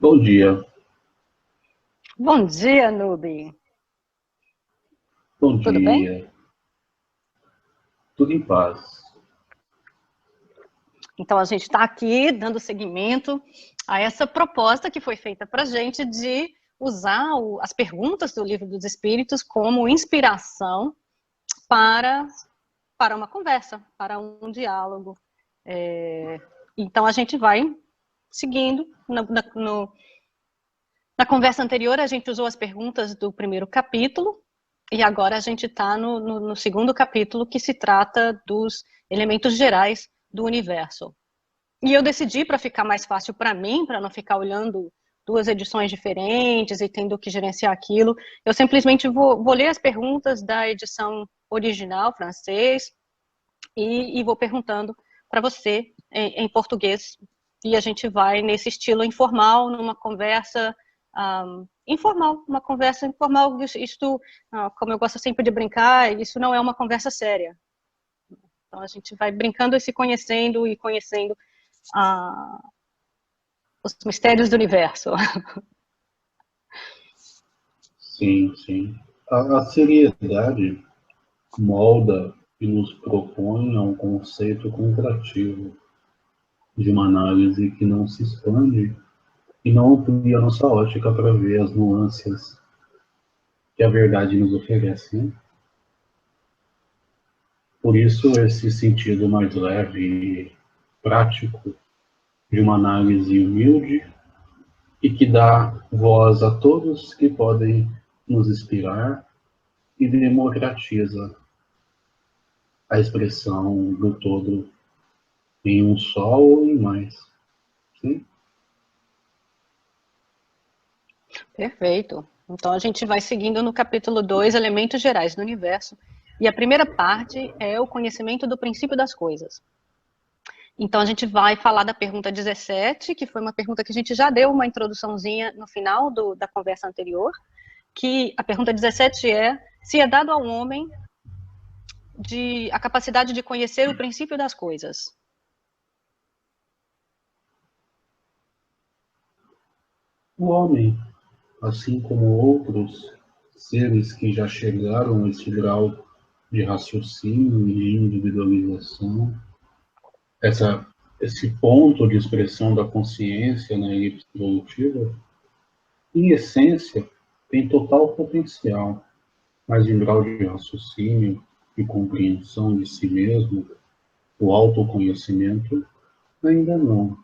Bom dia. Bom dia, Nubi. Bom Tudo bem? dia. Tudo em paz. Então, a gente está aqui dando seguimento a essa proposta que foi feita para a gente de usar as perguntas do Livro dos Espíritos como inspiração para, para uma conversa, para um diálogo. Então, a gente vai seguindo. Na conversa anterior, a gente usou as perguntas do primeiro capítulo, e agora a gente está no segundo capítulo, que se trata dos elementos gerais do universo. E eu decidi, para ficar mais fácil para mim, para não ficar olhando duas edições diferentes e tendo que gerenciar aquilo, eu simplesmente vou ler as perguntas da edição original, francês, e vou perguntando para você em português. E a gente vai nesse estilo informal, numa conversa informal, uma conversa informal. Isto, como eu gosto sempre de brincar, isso não é uma conversa séria. Então a gente vai brincando e se conhecendo e conhecendo os mistérios do universo. Sim, sim. A seriedade molda e nos propõe a um conceito contrativo de uma análise que não se expande e não amplia a nossa ótica para ver as nuances que a verdade nos oferece, né? Por isso, esse sentido mais leve e prático de uma análise humilde e que dá voz a todos que podem nos inspirar e democratiza a expressão do todo em um só ou em mais. Sim? Perfeito. Então a gente vai seguindo no capítulo 2, Elementos Gerais do Universo. E a primeira parte é o conhecimento do princípio das coisas. Então a gente vai falar da pergunta 17, que foi uma pergunta que a gente já deu uma introduçãozinha no final da conversa anterior, que a pergunta 17 é: se é dado ao homem a capacidade de conhecer o princípio das coisas? O homem, assim como outros seres que já chegaram a esse grau de raciocínio e de individualização, esse ponto de expressão da consciência na elipse evolutiva, em essência, tem total potencial, mas em grau de raciocínio e compreensão de si mesmo, o autoconhecimento, ainda não.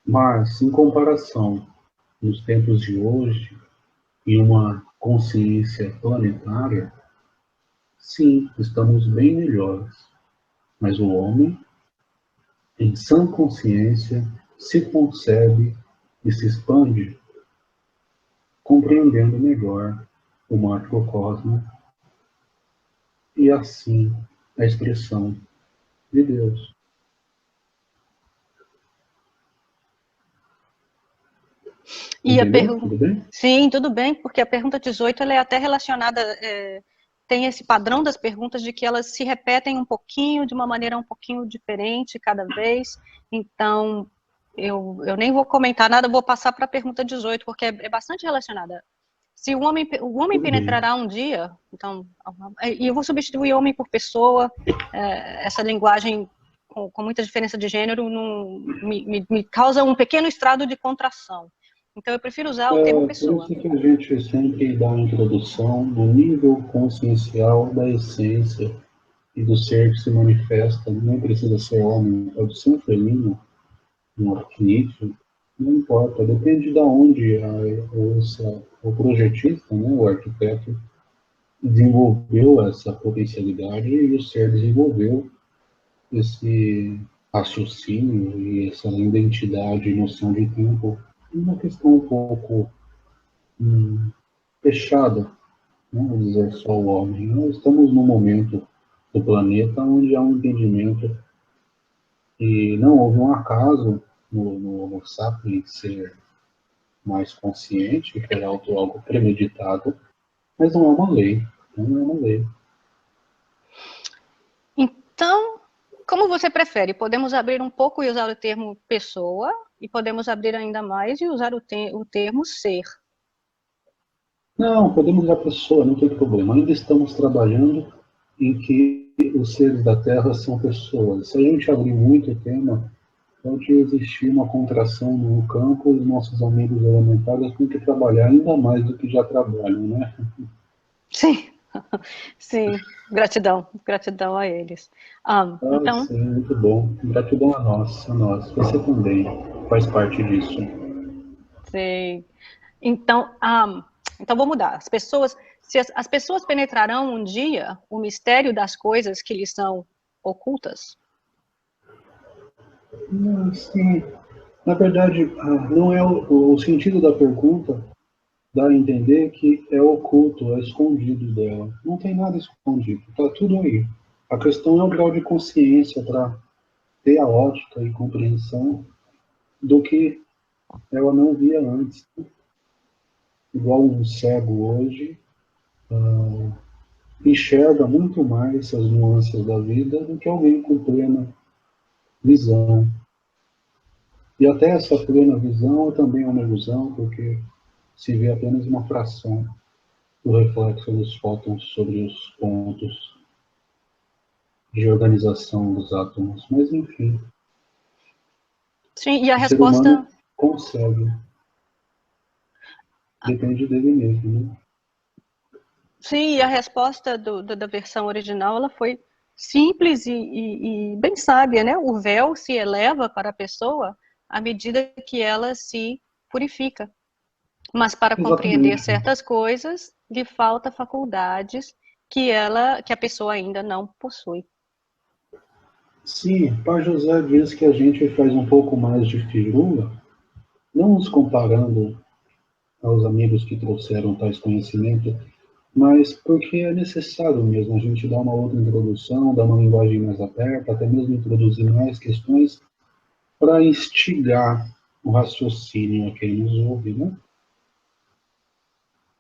Mas, em comparação, nos tempos de hoje, em uma consciência planetária, sim, estamos bem melhores. Mas o homem, em sã consciência, se concebe e se expande, compreendendo melhor o macrocosmo e, assim, a expressão de Deus. E a Entendeu? pergunta. Tudo bem? Sim, tudo bem, porque a pergunta 18 ela é até relacionada, tem esse padrão das perguntas de que elas se repetem um pouquinho, de uma maneira um pouquinho diferente cada vez. Então, eu nem vou comentar nada, vou passar para a pergunta 18, porque é bastante relacionada. Se o homem Tudo bem. penetrará um dia, então, e eu vou substituir homem por pessoa, essa linguagem com muita diferença de gênero me causa um pequeno estrado de contração. Então, eu prefiro usar o termo Por pessoa. isso que a gente sempre dá a introdução do nível consciencial da essência e do ser que se manifesta. Não precisa ser homem, pode ser um felino, um arquinídeo, não importa, depende de onde o projetista, né, o arquiteto, desenvolveu essa potencialidade e o ser desenvolveu esse raciocínio e essa identidade e noção de tempo. Uma questão um pouco fechada, não vou dizer só o homem. Nós estamos num momento do planeta onde há um entendimento e não houve um acaso no Sapiens ser mais consciente, que era algo premeditado, mas não é uma lei. Não é uma lei. Então, como você prefere? Podemos abrir um pouco e usar o termo pessoa, e podemos abrir ainda mais e usar o termo ser. Não, podemos usar pessoa, não tem problema. Ainda estamos trabalhando em que os seres da Terra são pessoas. Se a gente abrir muito o tema, pode existir uma contração no campo e os nossos amigos elementares têm que trabalhar ainda mais do que já trabalham, né? Sim, sim, gratidão a eles. Então, Sim, muito bom. Gratidão a nós, a nós. Você também faz parte disso. sim. Então vou mudar. As pessoas penetrarão um dia o mistério das coisas que lhes são ocultas? Sim, na verdade, não é o sentido da pergunta dá a entender que é oculto, é escondido dela. Não tem nada escondido, está tudo aí. A questão é o grau de consciência para ter a ótica e compreensão do que ela não via antes. Igual um cego hoje enxerga muito mais as nuances da vida do que alguém com plena visão. E até essa plena visão também é uma ilusão, porque se vê apenas uma fração do reflexo dos fótons sobre os pontos de organização dos átomos. Mas, enfim, Sim, e a o ser humano resposta... consegue. Depende dele mesmo, né? Sim, e a resposta da versão original ela foi simples e bem sábia, né? O véu se eleva para a pessoa à medida que ela se purifica. Mas para compreender Exatamente. certas coisas, lhe falta faculdades que a pessoa ainda não possui. Sim, Pai José diz que a gente faz um pouco mais de firula, não nos comparando aos amigos que trouxeram tais conhecimentos, mas porque é necessário mesmo a gente dar uma outra introdução, dar uma linguagem mais aberta, até mesmo introduzir mais questões para instigar o raciocínio a quem nos ouve, né?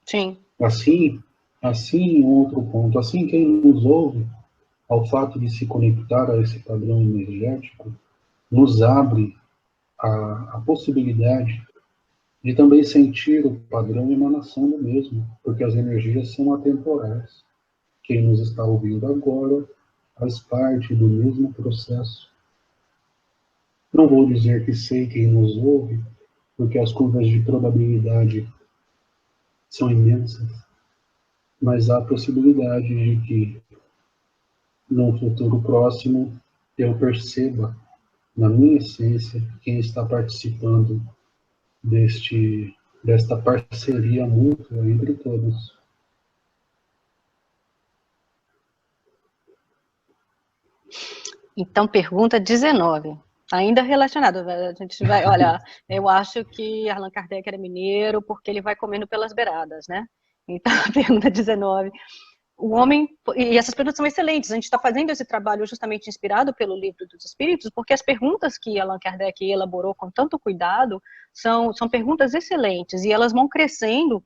Sim. Assim, outro ponto, assim quem nos ouve, ao fato de se conectar a esse padrão energético, nos abre a possibilidade de também sentir o padrão e emanação do mesmo, porque as energias são atemporais. Quem nos está ouvindo agora faz parte do mesmo processo. Não vou dizer que sei quem nos ouve, porque as curvas de probabilidade são imensas, mas há a possibilidade de que, num futuro próximo, eu perceba, na minha essência, quem está participando desta parceria mútua entre todos. Então, pergunta 19. Ainda relacionado, a gente vai, olha, eu acho que Allan Kardec era mineiro porque ele vai comendo pelas beiradas, né? Então, a pergunta 19. O homem, e essas perguntas são excelentes, a gente está fazendo esse trabalho justamente inspirado pelo Livro dos Espíritos, porque as perguntas que Allan Kardec elaborou com tanto cuidado são perguntas excelentes, e elas vão crescendo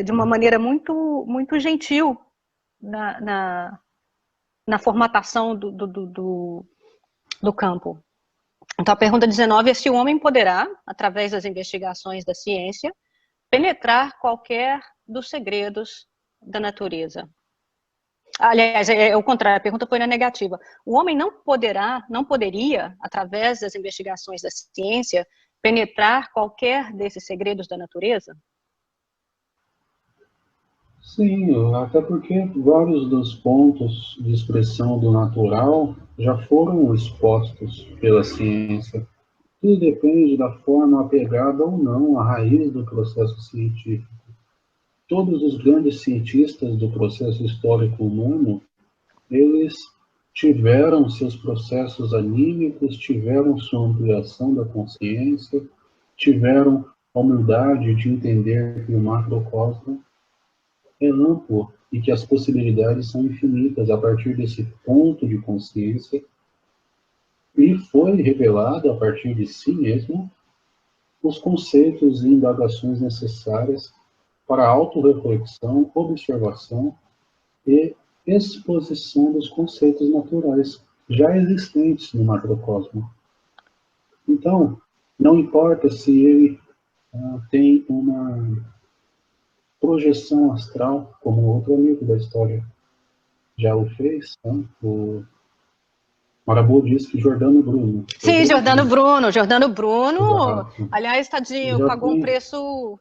de uma maneira muito gentil na formatação do campo. Então, a pergunta 19 é se o homem poderá, através das investigações da ciência, penetrar qualquer dos segredos da natureza. Aliás, é o contrário, a pergunta foi na negativa. O homem não poderia, através das investigações da ciência, penetrar qualquer desses segredos da natureza? Sim, até porque vários dos pontos de expressão do natural já foram expostos pela ciência. Tudo depende da forma apegada ou não à raiz do processo científico. Todos os grandes cientistas do processo histórico humano, eles tiveram seus processos anímicos, tiveram sua ampliação da consciência, tiveram a humildade de entender que o macrocosmo é amplo e que as possibilidades são infinitas a partir desse ponto de consciência, e foi revelado a partir de si mesmo os conceitos e indagações necessárias para a autorreflexão, observação e exposição dos conceitos naturais já existentes no macrocosmo. Então, não importa se ele tem uma projeção astral, como outro amigo da história já o fez, né? O Marabô diz que Giordano Bruno. Sim, Giordano Bruno. Giordano Bruno, Exato. aliás, tadinho, Já pagou um tem, preço,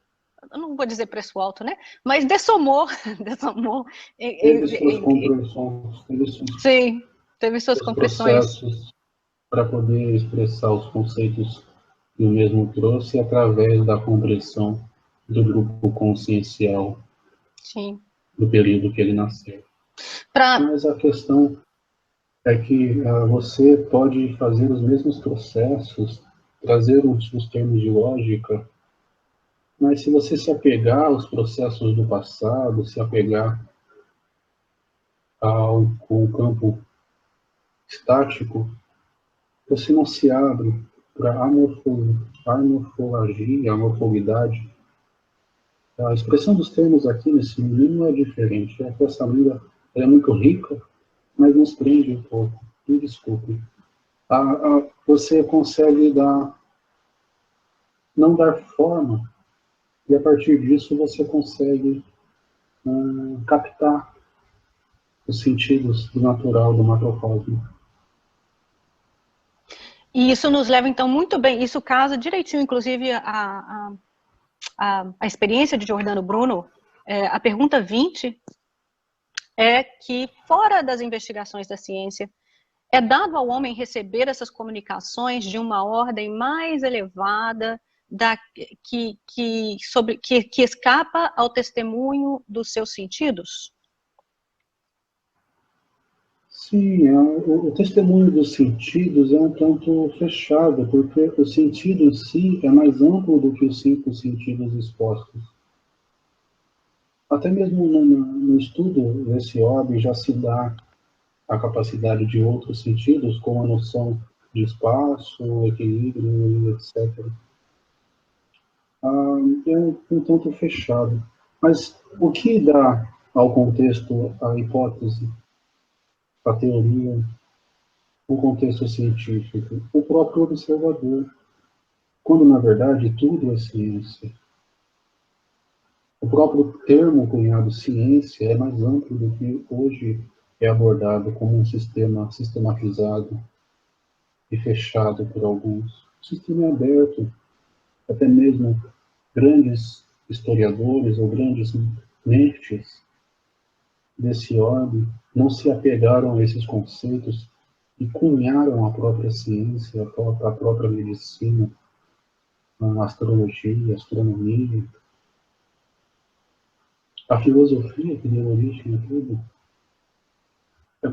eu não vou dizer preço alto, né? Mas dessomou, dessomou. teve suas compreensões, teve Sim, teve suas seus compressões. processos para poder expressar os conceitos que o mesmo trouxe através da compreensão do grupo consciencial Sim. do período que ele nasceu. Pra... Mas a questão é que você pode fazer os mesmos processos, trazer os termos de lógica, mas se você se apegar aos processos do passado, se apegar com o campo estático, você não se abre para a morfologia, a morfolidade. A expressão dos termos aqui nesse livro é diferente. É que essa língua é muito rica, mas nos prende um pouco. Me desculpe. Você consegue não dar forma, e a partir disso você consegue captar os sentidos do natural do macrocosmo. E isso nos leva, então, muito bem, isso casa direitinho, inclusive, a experiência de Giordano Bruno. A pergunta 20 é que, fora das investigações da ciência, é dado ao homem receber essas comunicações de uma ordem mais elevada, que escapa ao testemunho dos seus sentidos? Sim, o testemunho dos sentidos é um tanto fechado, porque o sentido em si é mais amplo do que os 5 sentidos expostos. Até mesmo no estudo desse orbe já se dá a capacidade de outros sentidos, como a noção de espaço, equilíbrio, etc. É um tanto fechado. Mas o que dá ao contexto a hipótese, a teoria, o contexto científico? O próprio observador, quando na verdade tudo é ciência. O próprio termo cunhado ciência é mais amplo do que hoje é abordado como um sistema sistematizado e fechado por alguns. O sistema é aberto, até mesmo grandes historiadores ou grandes mentes desse orbe não se apegaram a esses conceitos e cunharam a própria ciência, a própria medicina, a astrologia, a astronomia, a filosofia que deu origem a tudo.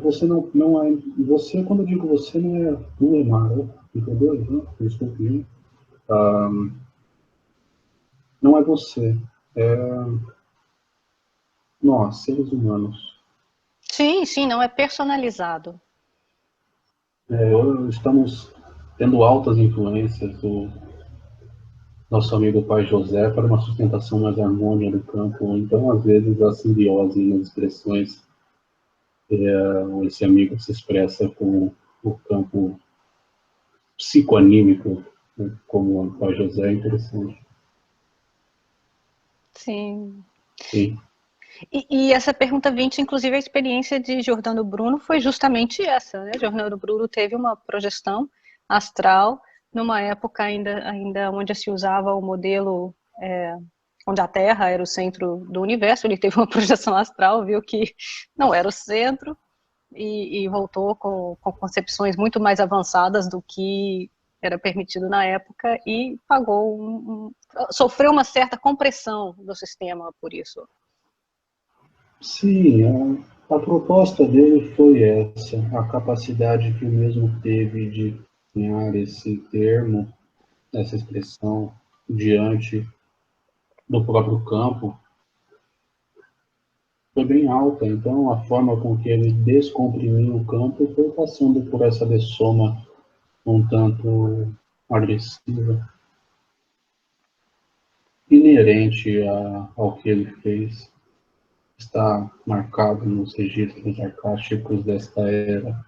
Você não é. Você, quando eu digo você, não é Mara, entendeu? Desculpe. Ah, não é você. É nós, seres humanos. Sim, sim, não é personalizado. Estamos tendo altas influências do nosso amigo pai José para uma sustentação mais harmônica do campo. Então, às vezes, a simbiose nas expressões, esse amigo se expressa com o campo psicoanímico, né, como o pai José, é interessante. Sim. Sim. E essa pergunta 20, inclusive, a experiência de Giordano Bruno foi justamente essa, né? Giordano Bruno teve uma projeção astral numa época ainda onde se usava o modelo onde a Terra era o centro do universo. Ele teve uma projeção astral, viu que não era o centro e voltou com concepções muito mais avançadas do que era permitido na época e sofreu uma certa compressão do sistema por isso. Sim, a proposta dele foi essa, a capacidade que o mesmo teve de cunhar esse termo, essa expressão, diante do próprio campo, foi bem alta. Então, a forma com que ele descomprimiu o campo foi passando por essa dessoma um tanto agressiva, inerente ao que ele fez. Está marcado nos registros arcásticos desta era.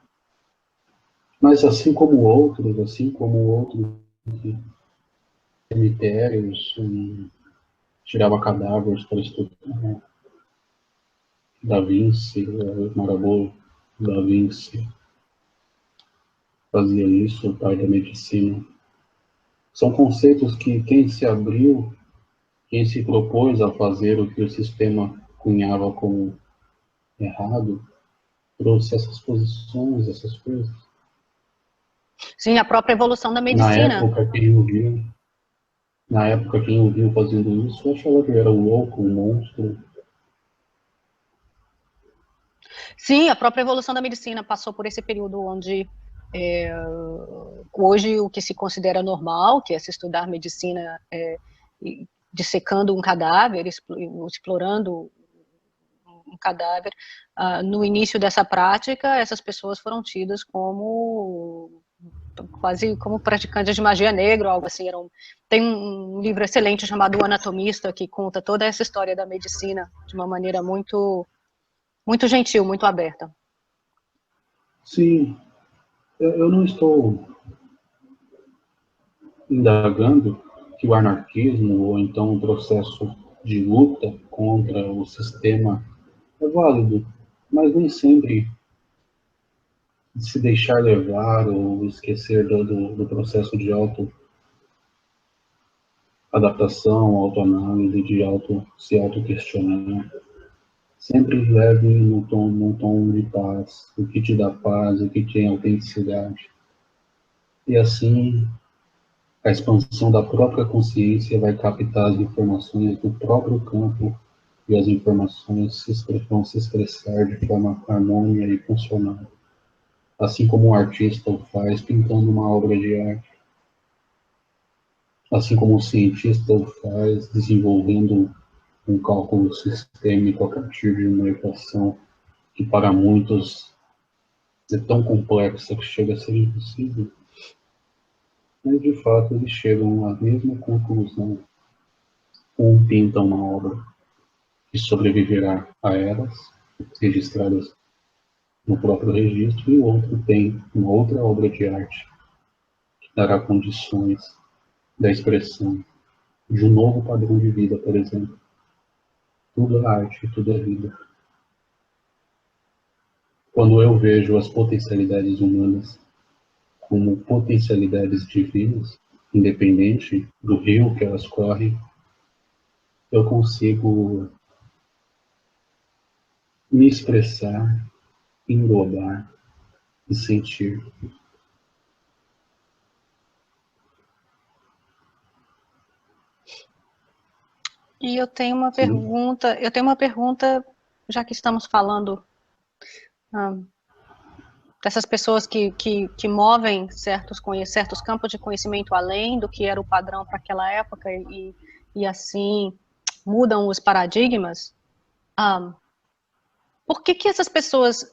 Mas assim como outros cemitérios, tirava cadáveres para estudar, Da Vinci, Mirabeau, Da Vinci fazia isso, o pai da medicina. São conceitos que quem se abriu, quem se propôs a fazer o que o sistema cunhava como errado, trouxe essas posições, essas coisas. Sim, a própria evolução da Na medicina. época, quem o viu fazendo isso, achava que era um louco, um monstro. Sim, a própria evolução da medicina passou por esse período onde hoje o que se considera normal, que é se estudar medicina dissecando um cadáver, explorando um cadáver, no início dessa prática, essas pessoas foram tidas como quase como praticantes de magia negra, algo assim. Tem um livro excelente chamado O Anatomista, que conta toda essa história da medicina de uma maneira muito, muito gentil, muito aberta. Sim, eu não estou indagando que o anarquismo ou então o processo de luta contra o sistema é válido, mas nem sempre se deixar levar ou esquecer do processo de auto-adaptação, autoanálise, se auto-questionar. Sempre leve num tom de paz, o que te dá paz, o que tem autenticidade. E assim, a expansão da própria consciência vai captar as informações do próprio campo e as informações vão se expressar de forma harmônica e funcional. Assim como um artista o faz pintando uma obra de arte. Assim como um cientista o faz desenvolvendo um cálculo sistêmico a partir de uma equação que para muitos é tão complexa que chega a ser impossível. Mas de fato eles chegam à mesma conclusão. Um pinta uma obra que sobreviverá a eras registradas no próprio registro, e o outro tem uma outra obra de arte que dará condições da expressão de um novo padrão de vida, por exemplo. Tudo é arte, tudo é vida. Quando eu vejo as potencialidades humanas como potencialidades divinas, independente do rio que elas correm, eu consigo me expressar, englobar e sentir. E Sim. eu tenho uma pergunta, já que estamos falando dessas pessoas que movem certos campos de conhecimento além do que era o padrão para aquela época e assim mudam os paradigmas. Por que essas pessoas,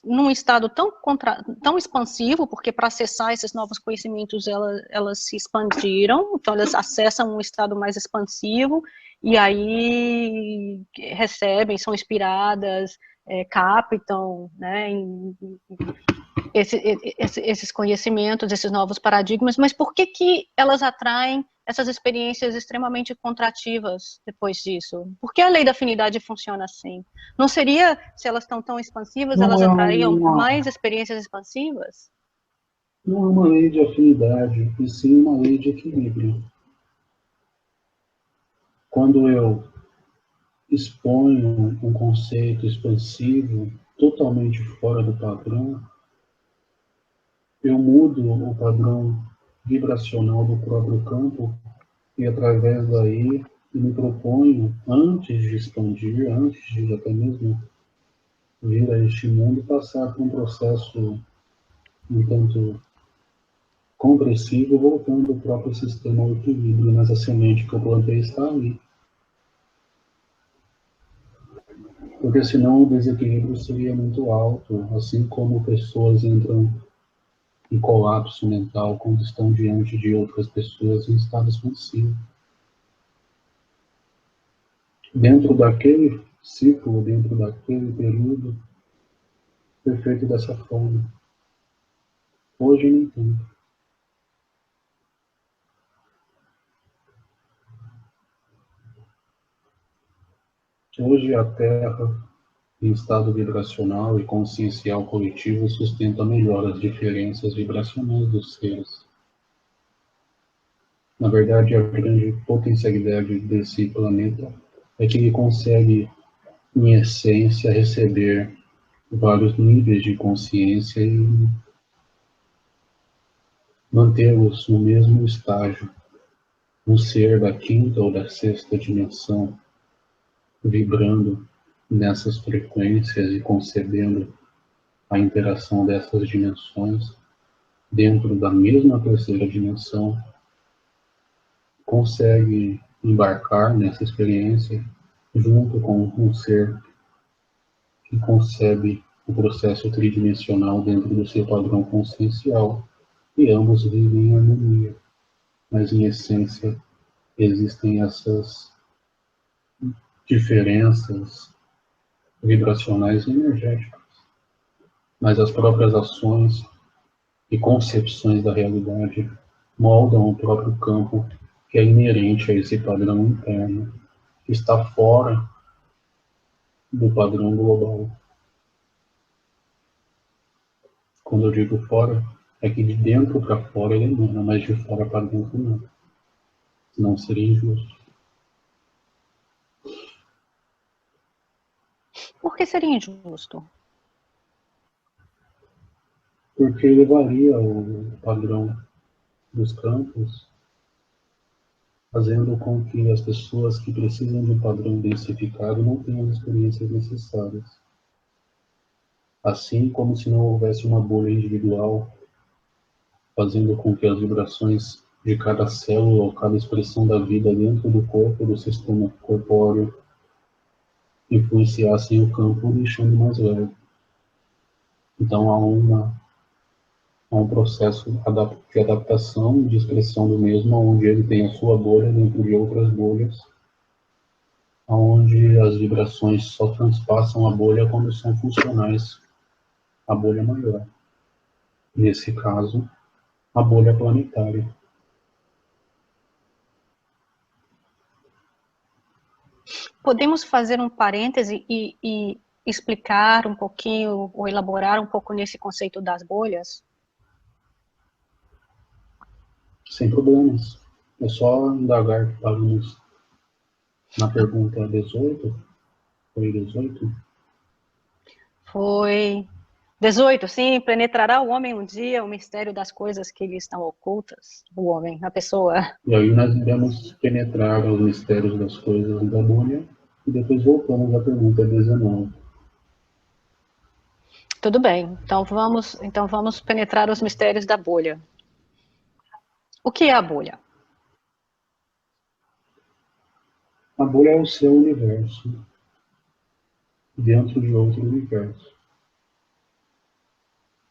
num estado tão expansivo, porque para acessar esses novos conhecimentos elas se expandiram, então elas acessam um estado mais expansivo e aí recebem, são inspiradas, captam, né, esses conhecimentos, esses novos paradigmas, mas por que elas atraem essas experiências extremamente contrativas depois disso? Por que a lei da afinidade funciona assim? Não seria, se elas estão tão expansivas, Não elas é atrariam uma, mais experiências expansivas? não é uma lei de afinidade, e sim uma lei de equilíbrio. Quando eu exponho um conceito expansivo totalmente fora do padrão, eu mudo o padrão vibracional do próprio campo e através daí me proponho, antes de expandir, antes de até mesmo vir a este mundo, passar por um processo um tanto compressivo, voltando o próprio sistema ao equilíbrio, mas a semente que eu plantei está ali. Porque senão o desequilíbrio seria muito alto, assim como pessoas entram em colapso mental quando estão diante de outras pessoas em estado expansivo. Dentro daquele ciclo, dentro daquele período, foi feito dessa forma. Hoje nem tanto. Hoje a Terra, em estado vibracional e consciencial coletivo, sustenta melhor as diferenças vibracionais dos seres. Na verdade, a grande potencialidade desse planeta é que ele consegue, em essência, receber vários níveis de consciência e mantê-los no mesmo estágio. Um ser da quinta ou da sexta dimensão, vibrando nessas frequências e concebendo a interação dessas dimensões dentro da mesma terceira dimensão, consegue embarcar nessa experiência junto com um ser que concebe o processo tridimensional dentro do seu padrão consciencial, e ambos vivem em harmonia. Mas, em essência, existem essas diferenças vibracionais e energéticas. Mas as próprias ações e concepções da realidade moldam o próprio campo que é inerente a esse padrão interno, que está fora do padrão global. Quando eu digo fora, é que de dentro para fora ele emana, mas de fora para dentro não. Não seria injusto. Por que seria injusto? Porque ele varia o padrão dos campos, fazendo com que as pessoas que precisam de um padrão densificado não tenham as experiências necessárias. Assim como se não houvesse uma bolha individual, fazendo com que as vibrações de cada célula ou cada expressão da vida dentro do corpo, do sistema corpóreo, influenciassem o campo, deixando mais leve. Então há um processo de adaptação, de expressão do mesmo, onde ele tem a sua bolha dentro de outras bolhas, onde as vibrações só transpassam a bolha quando são funcionais à bolha maior. Nesse caso, a bolha planetária. Podemos fazer um parêntese e explicar um pouquinho, ou elaborar um pouco nesse conceito das bolhas? Sem problemas. É só indagar para na pergunta 18. Foi 18? Foi 18, sim, penetrará o homem um dia o mistério das coisas que lhe estão ocultas. O homem, a pessoa. E aí nós iremos penetrar os mistérios das coisas da bolha e depois voltamos à pergunta 19. Tudo bem, então vamos penetrar os mistérios da bolha. O que é a bolha? A bolha é o seu universo dentro de outro universo.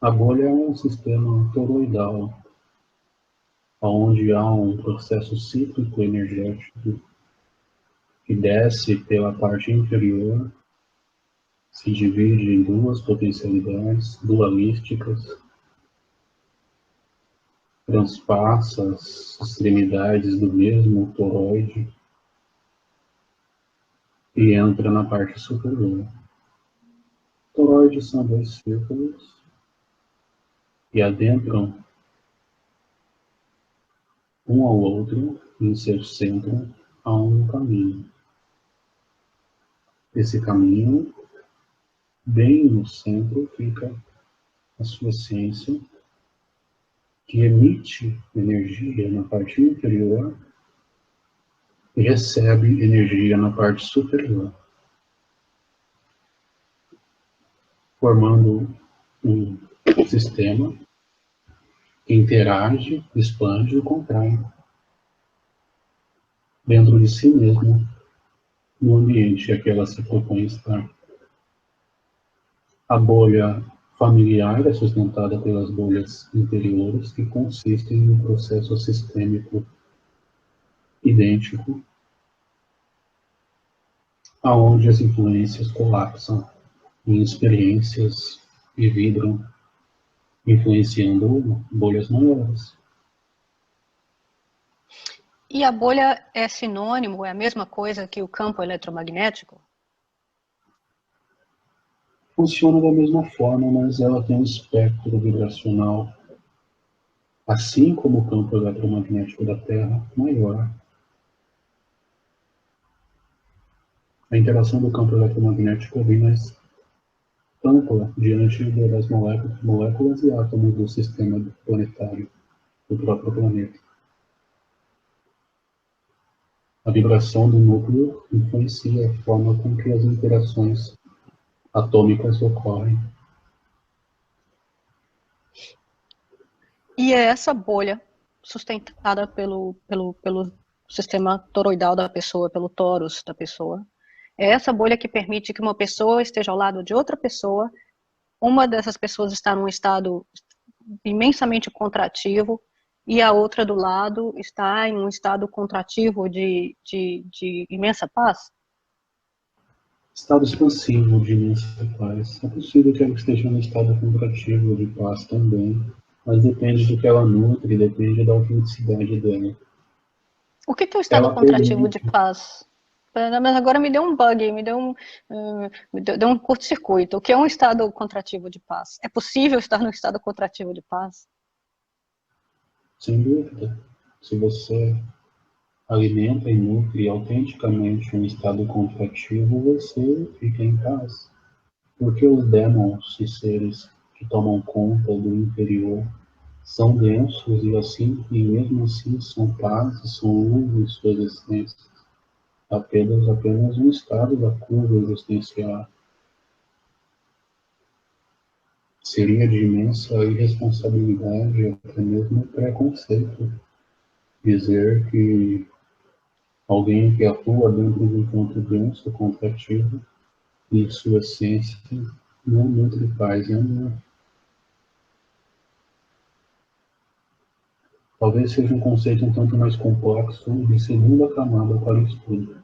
A bolha é um sistema toroidal, onde há um processo cíclico energético que desce pela parte inferior, se divide em duas potencialidades dualísticas, transpassa as extremidades do mesmo toroide e entra na parte superior. Toroides são dois círculos e adentram um ao outro em seu centro há um caminho. Esse caminho, bem no centro, fica a sua essência, que emite energia na parte inferior e recebe energia na parte superior, formando um sistema que interage, expande e contrai dentro de si mesmo, no ambiente a que ela se propõe estar. A bolha familiar é sustentada pelas bolhas interiores, que consistem em um processo sistêmico idêntico, aonde as influências colapsam em experiências e vibram influenciando bolhas maiores. E a bolha é sinônimo, é a mesma coisa que o campo eletromagnético? Funciona da mesma forma, mas ela tem um espectro vibracional, assim como o campo eletromagnético da Terra, maior. A interação do campo eletromagnético é bem mais ampla diante das moléculas e átomos do sistema planetário, do próprio planeta. A vibração do núcleo influencia a forma com que as interações atômicas ocorrem. E é essa bolha sustentada pelo sistema toroidal da pessoa, pelo torus da pessoa. É essa bolha que permite que uma pessoa esteja ao lado de outra pessoa, uma dessas pessoas está num estado imensamente contrativo e a outra do lado está em um estado contrativo de imensa paz? Estado expansivo de imensa paz. É possível que ela esteja no estado contrativo de paz também, mas depende do que ela nutre, depende da autenticidade dela. O que é o estado Ela contrativo de permite. paz? Mas agora me deu um bug, deu um curto-circuito. O que é um estado contrativo de paz? É possível estar no estado contrativo de paz? Sem dúvida. Se você alimenta e nutre autenticamente um estado contrativo, você fica em paz. Porque os demons e seres que tomam conta do interior são densos e mesmo assim são paz e são luz em suas existências. Apenas um estado da curva existencial. Seria de imensa irresponsabilidade, até mesmo preconceito, dizer que alguém que atua dentro de um campo denso, contrativo, em sua essência, não nutre paz e amor. Talvez seja um conceito um tanto mais complexo de segunda camada para o estudo.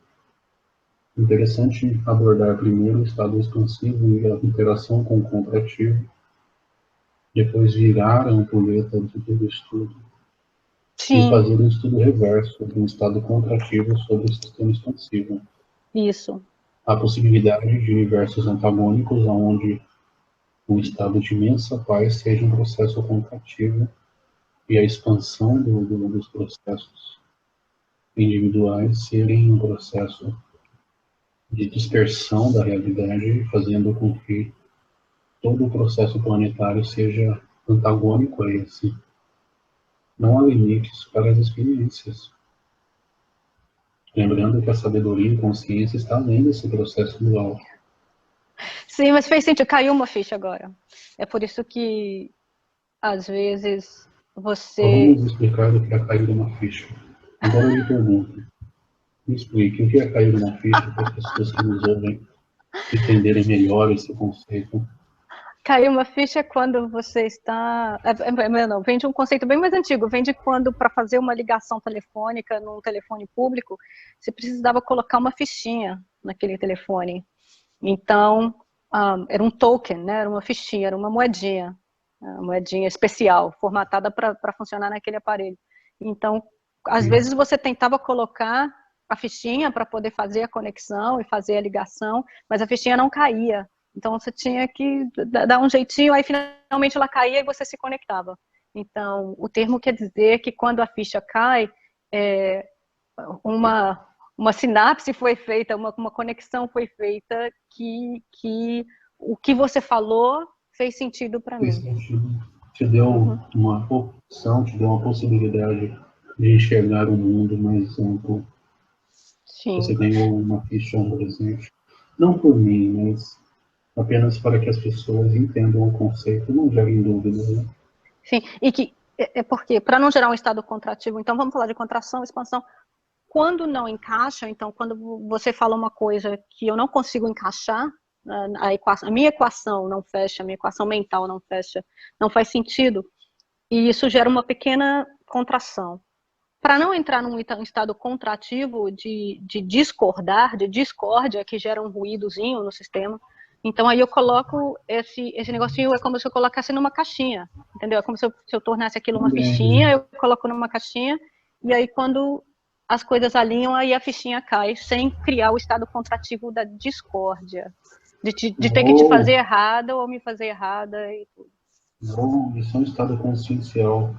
Interessante abordar primeiro o estado expansivo e a interação com o contrativo, depois virar a ampulheta de todo o estudo e Sim, fazer um estudo reverso de um estado contrativo sobre o sistema expansivo. isso. A possibilidade de universos antagônicos onde um estado de imensa paz seja um processo contrativo e a expansão dos processos individuais serem um processo de dispersão da realidade, fazendo com que todo o processo planetário seja antagônico a esse. Não há limites para as experiências. Lembrando que a sabedoria e consciência está além desse processo dual. Sim, mas fez sentido, caiu uma ficha agora. É por isso que, às vezes, Então, você... vamos explicar o que é cair uma ficha. Agora eu lhe pergunto, me explique o que é cair uma ficha para as pessoas que nos ouvem entenderem melhor esse conceito. Caiu uma ficha quando você está... Não, vem de um conceito bem mais antigo, vem de quando, para fazer uma ligação telefônica num telefone público, você precisava colocar uma fichinha naquele telefone. Então, era um token, né? Era uma fichinha, era uma moedinha especial, formatada para funcionar naquele aparelho. Então, às vezes você tentava colocar a fichinha para poder fazer a conexão e fazer a ligação, mas a fichinha não caía. Então, você tinha que dar um jeitinho, aí finalmente ela caía e você se conectava. Então, o termo quer dizer que quando a ficha cai, uma, uma sinapse foi feita, uma conexão foi feita que o que você falou fez sentido para Fez mim. sentido. Te deu uma opção, te deu uma possibilidade de enxergar o mundo mais amplo. Você Sim, ganhou uma ficha, um presente. Não por mim, mas apenas para que as pessoas entendam o conceito, não gerem dúvidas. Né? sim. E que é porque, para não gerar um estado contrativo, então vamos falar de contração, expansão. Quando não encaixa, então, quando você fala uma coisa que eu não consigo encaixar, a minha equação não fecha, a minha equação mental não fecha, não faz sentido, e isso gera uma pequena contração. Para não entrar num estado contrativo de discordar, de discórdia, que gera um ruídozinho no sistema, então aí eu coloco esse negocinho, é como se eu colocasse numa caixinha. entendeu? É como se eu tornasse aquilo uma Também, fichinha, eu coloco numa caixinha, e aí quando as coisas alinham, aí a fichinha cai, sem criar o estado contrativo da discórdia, de ter que te fazer ou, errada ou me fazer errada e tudo. isso é um estado consciencial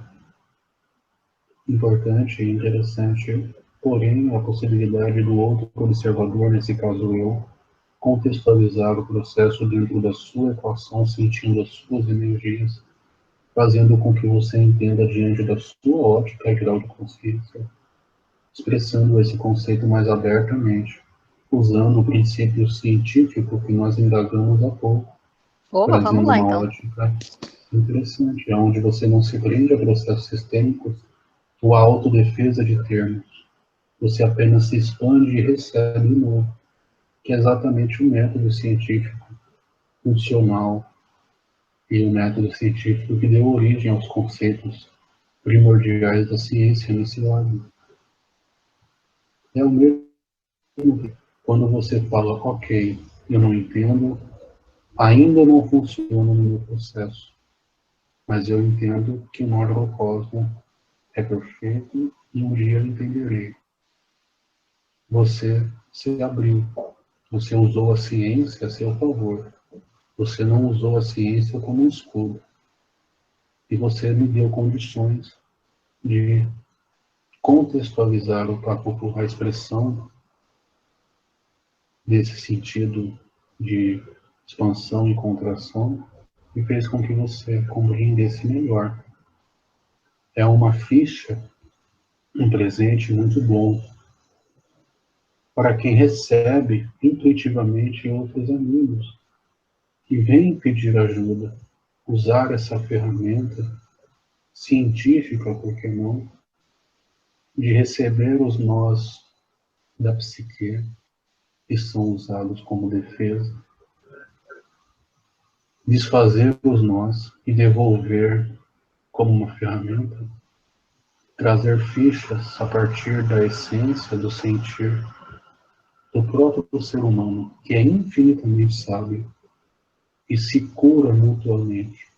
importante e interessante, porém a possibilidade do outro observador, nesse caso eu, contextualizar o processo dentro da sua equação, sentindo as suas energias, fazendo com que você entenda diante da sua ótica e grau de consciência, expressando esse conceito mais abertamente, usando o princípio científico que nós indagamos há pouco, Opa, vamos trazendo lá uma então. ótica interessante, onde você não se prende a processos sistêmicos ou a autodefesa de termos. Você apenas se expande e recebe de novo, que é exatamente o método científico funcional e o método científico que deu origem aos conceitos primordiais da ciência nesse lado. É o mesmo que quando você fala, ok, eu não entendo, ainda não funciona no meu processo, mas eu entendo que o microcosmo é perfeito e um dia eu entenderei. Você se abriu, você usou a ciência a seu favor, você não usou a ciência como um escudo, e você me deu condições de contextualizar a expressão desse sentido de expansão e contração e fez com que você compreendesse melhor. É uma ficha, um presente muito bom para quem recebe intuitivamente outros amigos que vêm pedir ajuda, usar essa ferramenta científica, por que não, de receber os nós da psique que são usados como defesa, desfazer os nós e devolver como uma ferramenta, trazer fichas a partir da essência do sentir do próprio ser humano, que é infinitamente sábio e se cura mutuamente.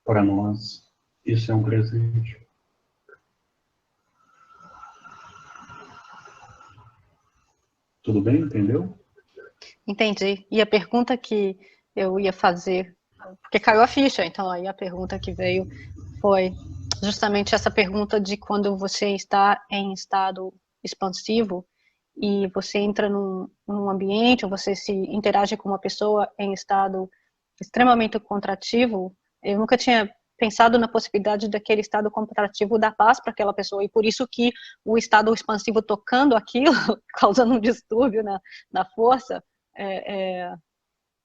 Para nós, isso é um presente. Tudo bem? Entendeu? Entendi. E a pergunta que eu ia fazer, porque caiu a ficha, então aí a pergunta que veio foi justamente essa pergunta de quando você está em estado expansivo e você entra num ambiente, ou você se interage com uma pessoa em estado extremamente contrativo. Eu nunca tinha pensado na possibilidade daquele estado contrativo dar paz para aquela pessoa, e por isso que o estado expansivo tocando aquilo, causando um distúrbio na força, é,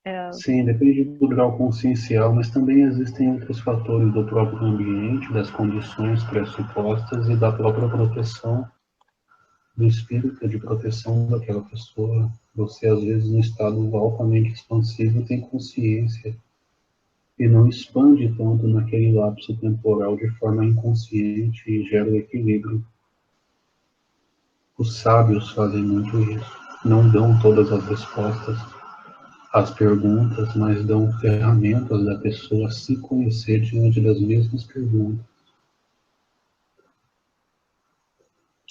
é, Sim, depende do grau consciencial, mas também existem outros fatores do próprio ambiente, das condições pressupostas e da própria proteção, do espírito de proteção daquela pessoa. Você, às vezes, no estado altamente expansivo, tem consciência e não expande tanto naquele lapso temporal de forma inconsciente e gera o equilíbrio. Os sábios fazem muito isso. Não dão todas as respostas às perguntas, mas dão ferramentas da pessoa se conhecer diante das mesmas perguntas.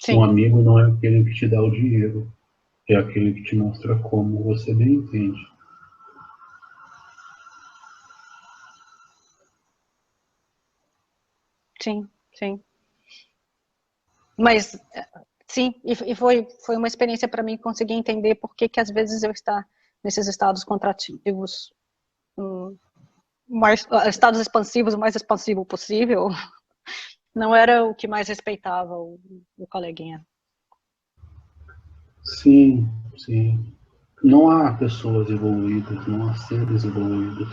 Um sim, amigo não é aquele que te dá o dinheiro, é aquele que te mostra como, você bem entende. sim, sim. Mas, sim, e foi uma experiência para mim conseguir entender por que às vezes eu estar nesses estados contrativos, estados expansivos, o mais expansivo possível, não era o que mais respeitava o coleguinha. Sim, sim. Não há pessoas evoluídas, não há seres evoluídos.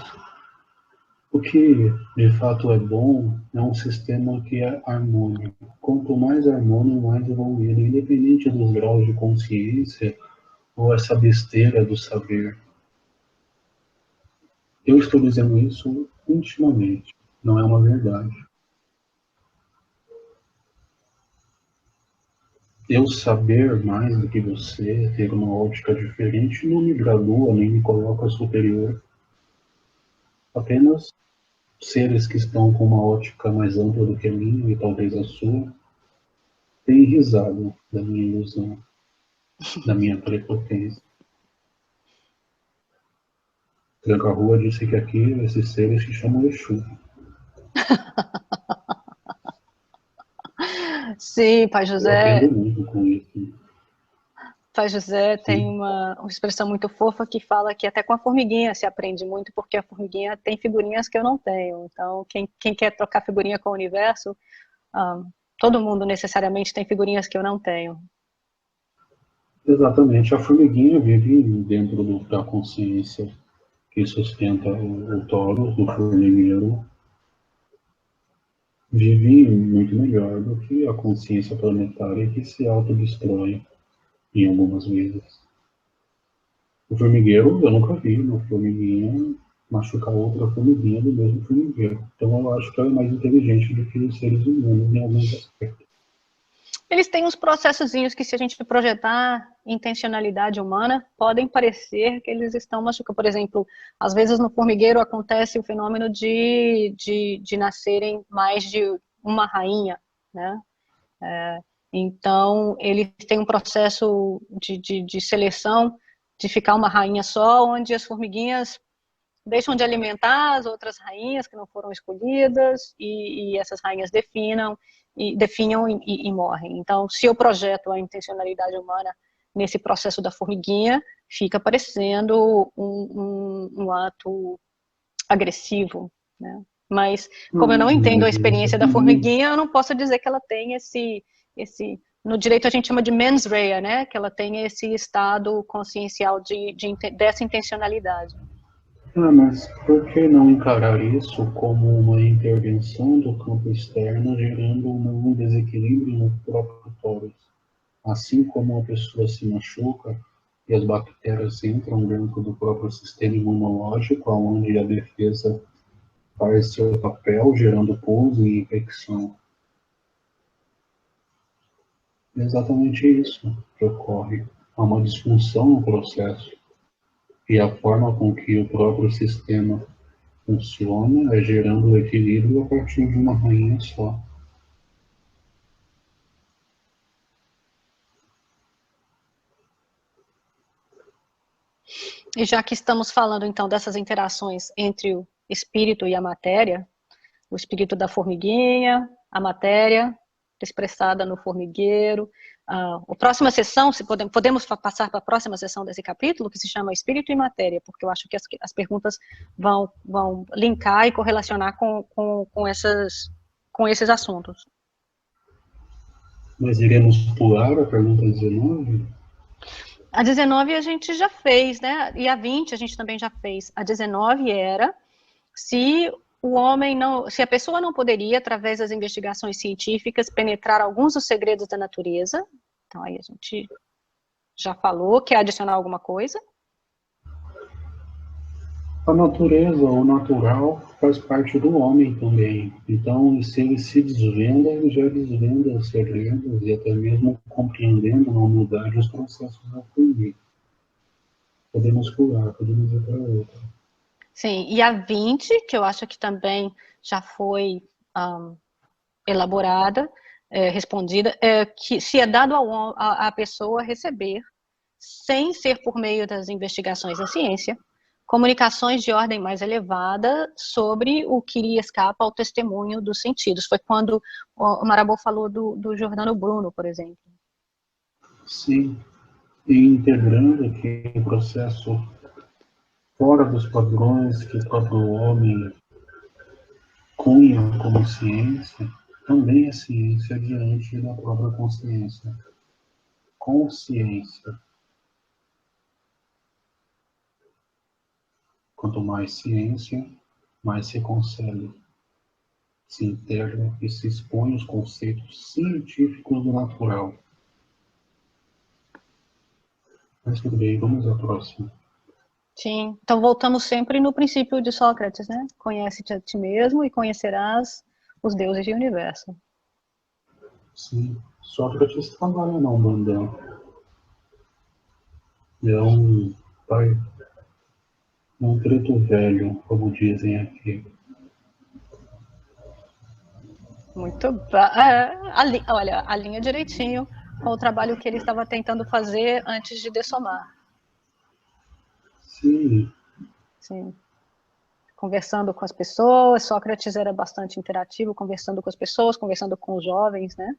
O que de fato é bom é um sistema que é harmônico. Quanto mais harmônico, mais evoluído, independente dos graus de consciência ou essa besteira do saber. Eu estou dizendo isso intimamente, não é uma verdade. Eu saber mais do que você, ter uma ótica diferente, não me gradua nem me coloca superior. Apenas seres que estão com uma ótica mais ampla do que a minha e talvez a sua, têm risado da minha ilusão, da minha prepotência. Tranca Rua disse que aqui esses seres se chamam Exu. Sim, Pai Eu José. aprendo muito com isso. Pai José tem Sim. uma expressão muito fofa que fala que até com a formiguinha se aprende muito, porque a formiguinha tem figurinhas que eu não tenho. Então, quem quer trocar figurinha com o universo, todo mundo necessariamente tem figurinhas que eu não tenho. Exatamente. A formiguinha vive dentro da consciência que sustenta o Taurus, do formigueiro, vive muito melhor do que a consciência planetária que se autodestrói em algumas vezes. O formigueiro, eu nunca vi uma formiguinha machucar outra formiguinha do mesmo formigueiro. Então eu acho que ela é mais inteligente do que os seres humanos em alguns aspectos. Eles têm uns processozinhos que, se a gente projetar intencionalidade humana, podem parecer que eles estão machucando. Por exemplo, às vezes no formigueiro acontece o fenômeno de nascerem mais de uma rainha, né? Então, eles têm um processo de seleção de ficar uma rainha só, onde as formiguinhas deixam de alimentar as outras rainhas que não foram escolhidas e essas rainhas definham e morrem. Então, se eu projeto a intencionalidade humana nesse processo da formiguinha, fica parecendo um ato agressivo, né? Mas, como eu não entendo a Mas isso experiência da também. formiguinha, eu não posso dizer que ela tem no direito a gente chama de mens rea, né? Que ela tem esse estado consciencial dessa intencionalidade. Mas por que não encarar isso como uma intervenção do campo externo, gerando um desequilíbrio no próprio tórax? Assim como a pessoa se machuca e as bactérias entram dentro do próprio sistema imunológico, onde a defesa faz seu papel, gerando pus e infecção. É exatamente isso que ocorre. Há uma disfunção no processo. E a forma com que o próprio sistema funciona é gerando o equilíbrio a partir de uma rainha só. E já que estamos falando então dessas interações entre o espírito e a matéria, o espírito da formiguinha, a matéria expressada no formigueiro. A próxima sessão, se podemos passar para a próxima sessão desse capítulo, que se chama Espírito e Matéria, porque eu acho que as perguntas vão linkar e correlacionar com esses assuntos. Nós iremos pular a pergunta 19? A 19 a gente já fez, né? E a 20 a gente também já fez. A 19 era se se a pessoa não poderia, através das investigações científicas, penetrar alguns dos segredos da natureza. Então aí a gente já falou, quer adicionar alguma coisa? A natureza, o natural, faz parte do homem também. Então, se ele se desvenda, ele já desvenda os segredos e até mesmo compreendendo a humildade os processos da formiga. Podemos pular, podemos ir para outra. Sim, e a 20, que eu acho que também já foi elaborada, respondida, que se é dado à pessoa receber, sem ser por meio das investigações da ciência, comunicações de ordem mais elevada sobre o que lhe escapa ao testemunho dos sentidos. Foi quando o Marabô falou do Giordano Bruno, por exemplo. Sim, e integrando que o processo fora dos padrões que o próprio homem cunha como ciência, também é ciência diante da própria consciência. Consciência. Quanto mais ciência, mais se consegue, se integra e se expõe os conceitos científicos do natural. Mas tudo bem, vamos à próxima. Sim, então voltamos sempre no princípio de Sócrates, né? Conhece-te a ti mesmo e conhecerás os deuses e o universo. Sim, Sócrates trabalha na Umbanda. É pai, um preto velho, como dizem aqui. Muito olha, alinha direitinho com o trabalho que ele estava tentando fazer antes de dessomar. Sim. Sim. Conversando com as pessoas, Sócrates era bastante interativo, conversando com as pessoas, conversando com os jovens, né?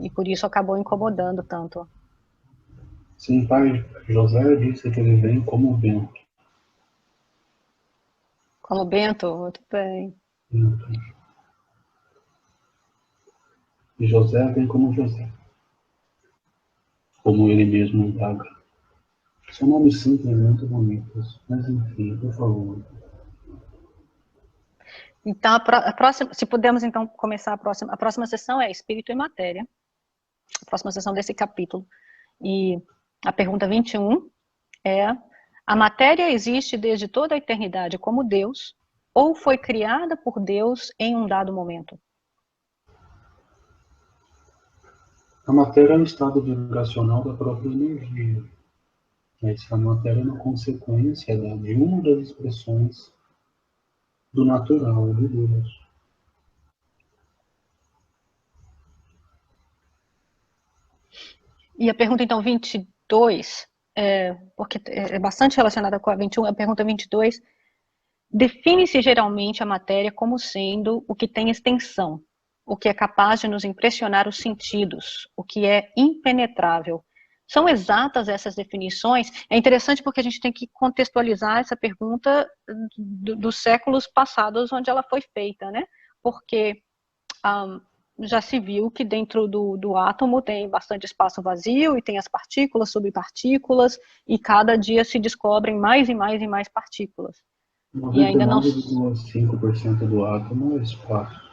E por isso acabou incomodando tanto. Sim, pai José disse que ele vem como vento. Como Bento, muito bem. E José vem como José, como ele mesmo indaga. São nomes simples, muito bonitos, mas enfim, por favor. Então, a próxima, se pudermos então começar a próxima sessão é Espírito e Matéria, a próxima sessão desse capítulo. E a pergunta 21 é: a matéria existe desde toda a eternidade como Deus, ou foi criada por Deus em um dado momento? A matéria é um estado vibracional da própria energia. Essa matéria é uma consequência de uma das expressões do natural, de Deus. E a pergunta, então, 22, porque é bastante relacionada com a 21, a pergunta 22, define-se geralmente a matéria como sendo o que tem extensão, o que é capaz de nos impressionar os sentidos, o que é impenetrável. São exatas essas definições? É interessante porque a gente tem que contextualizar essa pergunta dos séculos passados onde ela foi feita, né? Porque já se viu que dentro do átomo tem bastante espaço vazio e tem as partículas, subpartículas, e cada dia se descobrem mais e mais e mais partículas. E ainda não... 99,5% do átomo é espaço,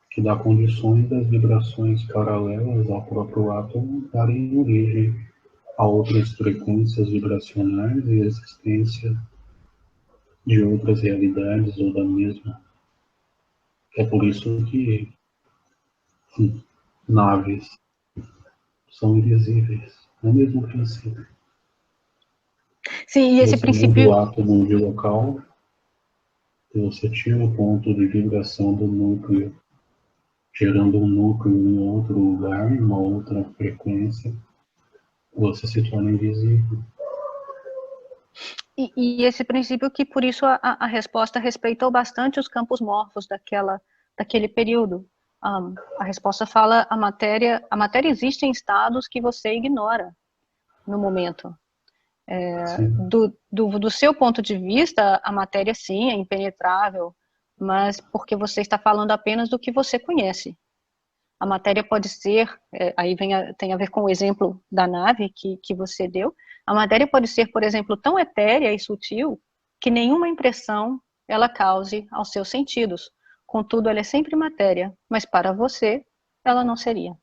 que dá condições das vibrações paralelas ao próprio átomo darem origem a outras frequências vibracionais e existência de outras realidades ou da mesma. É por isso que naves são invisíveis. É o mesmo princípio. Sim, e esse Você muda o princípio... átomo de local e você tira o ponto de vibração do núcleo, gerando um núcleo em outro lugar, em uma outra frequência, você se torna invisível. E esse princípio que, por isso, a resposta respeitou bastante os campos morfos daquele período. A resposta fala, a matéria existe em estados que você ignora no momento. Do seu ponto de vista, a matéria, sim, é impenetrável, mas porque você está falando apenas do que você conhece. A matéria pode ser, aí tem a ver com o exemplo da nave que você deu, a matéria pode ser, por exemplo, tão etérea e sutil que nenhuma impressão ela cause aos seus sentidos. Contudo, ela é sempre matéria, mas para você, ela não seria.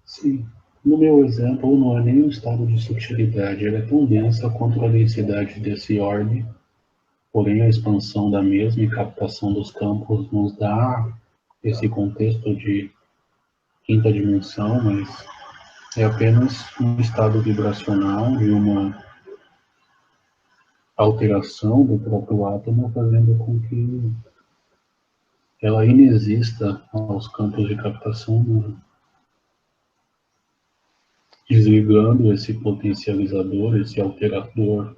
Sim. No meu exemplo, não é nem um estado de sutilidade, ela é tão densa quanto a densidade desse orbe, porém a expansão da mesma e captação dos campos nos dá esse contexto de quinta dimensão, mas é apenas um estado vibracional de uma alteração do próprio átomo, fazendo com que ela inexista aos campos de captação humana, desligando esse potencializador, esse alterador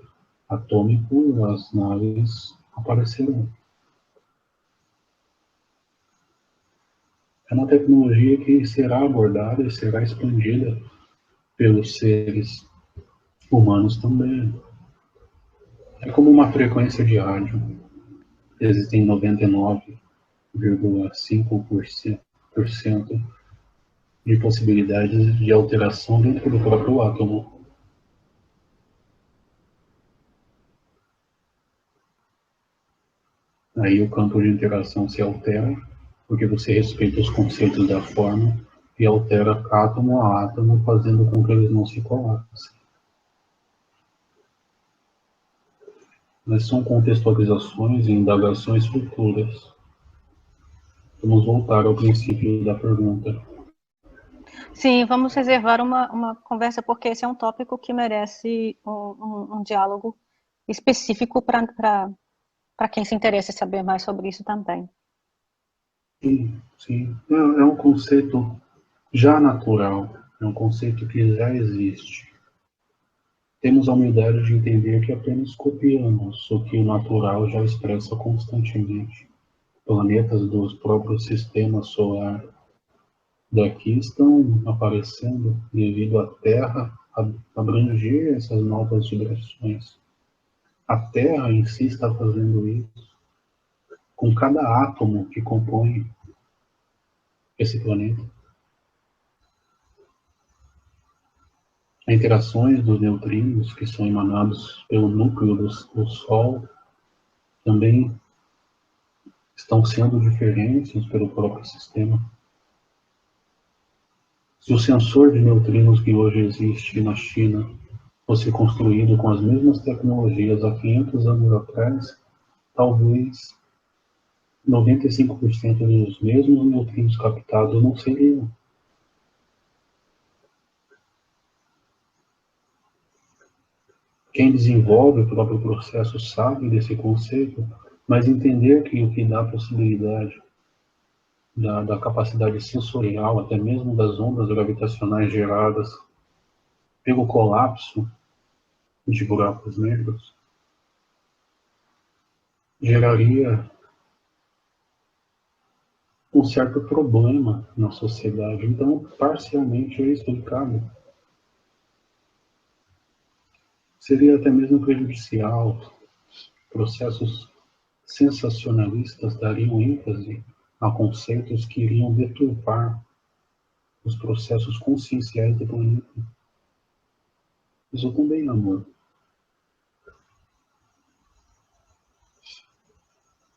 atômico, as naves aparecerão. É uma tecnologia que será abordada e será expandida pelos seres humanos também. É como uma frequência de rádio. Existem 99,5% de possibilidades de alteração dentro do próprio átomo. Aí o campo de interação se altera, porque você respeita os conceitos da forma e altera átomo a átomo, fazendo com que eles não se colapsem. Mas são contextualizações e indagações futuras. Vamos voltar ao princípio da pergunta. Sim, vamos reservar uma conversa, porque esse é um tópico que merece um diálogo específico para quem se interessa em saber mais sobre isso também. sim. É um conceito já natural, é um conceito que já existe. Temos a humildade de entender que apenas copiamos o que o natural já expressa constantemente. Planetas dos próprios sistemas solar daqui estão aparecendo devido à Terra abranger essas novas vibrações. A Terra em si está fazendo isso com cada átomo que compõe esse planeta. As interações dos neutrinos que são emanados pelo núcleo do Sol também estão sendo diferentes pelo próprio sistema. Se o sensor de neutrinos que hoje existe na China fosse construído com as mesmas tecnologias há 500 anos atrás, talvez 95% dos mesmos neutrinos captados não seriam. Quem desenvolve o próprio processo sabe desse conceito, mas entender que o que dá a possibilidade da capacidade sensorial, até mesmo das ondas gravitacionais geradas pelo colapso de buracos negros, geraria um certo problema na sociedade. Então, parcialmente é explicado. Seria até mesmo prejudicial. Processos sensacionalistas dariam ênfase a conceitos que iriam deturpar os processos conscienciais do planeta. Isso também é amor.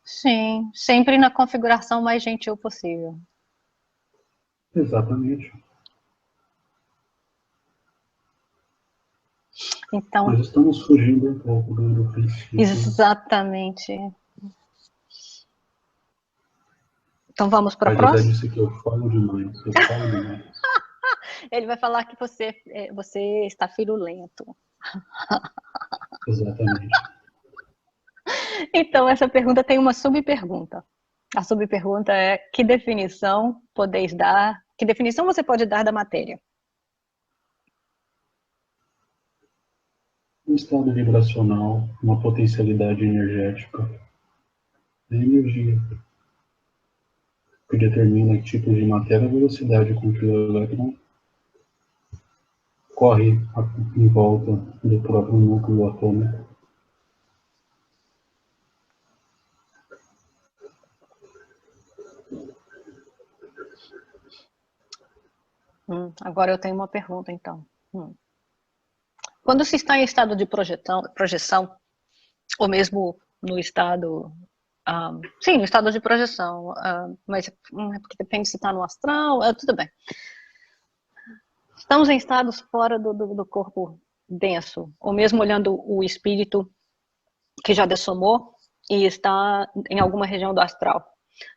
Sim, sempre na configuração mais gentil possível. Exatamente. Então, nós estamos fugindo um pouco do princípio. Exatamente. Então vamos para a próxima? Ele disse que eu falo demais. Ele vai falar que você está firulento. Exatamente. Então, essa pergunta tem uma subpergunta. A subpergunta é: que definição podeis dar? Que definição você pode dar da matéria? Um estado vibracional, uma potencialidade energética. É energia que determina que tipo de matéria, a velocidade com que o elétron corre em volta do próprio núcleo atômico. Agora eu tenho uma pergunta, então. Quando se está em estado de projeção, ou mesmo no estado... sim, no estado de projeção, mas porque depende se está no astral, tudo bem. Estamos em estados fora do corpo denso, ou mesmo olhando o espírito que já dessomou e está em alguma região do astral.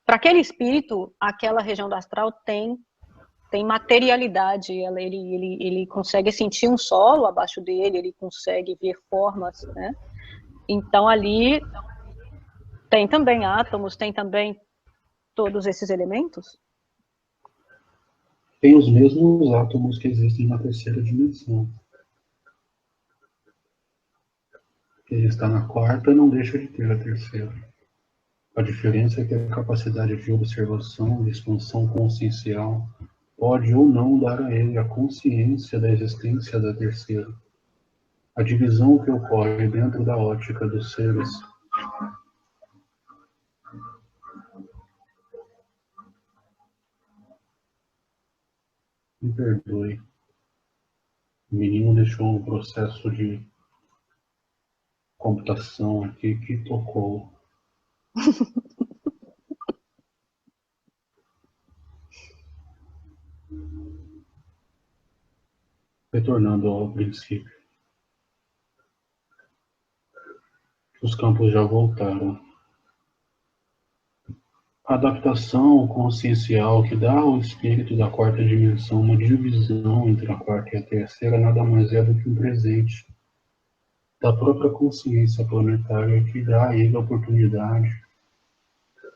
Para aquele espírito, aquela região do astral tem materialidade, ele consegue sentir um solo abaixo dele, ele consegue ver formas, né? Então ali tem também átomos, tem também todos esses elementos? Tem os mesmos átomos que existem na terceira dimensão. Ele está na quarta, não deixa de ter a terceira. A diferença é que a capacidade de observação e expansão consciencial pode ou não dar a ele a consciência da existência da terceira. A divisão que ocorre dentro da ótica dos seres me perdoe. O menino deixou um processo de computação aqui que tocou. Retornando ao princípio. Os campos já voltaram. A adaptação consciencial que dá ao espírito da quarta dimensão uma divisão entre a quarta e a terceira nada mais é do que um presente da própria consciência planetária que dá a ele a oportunidade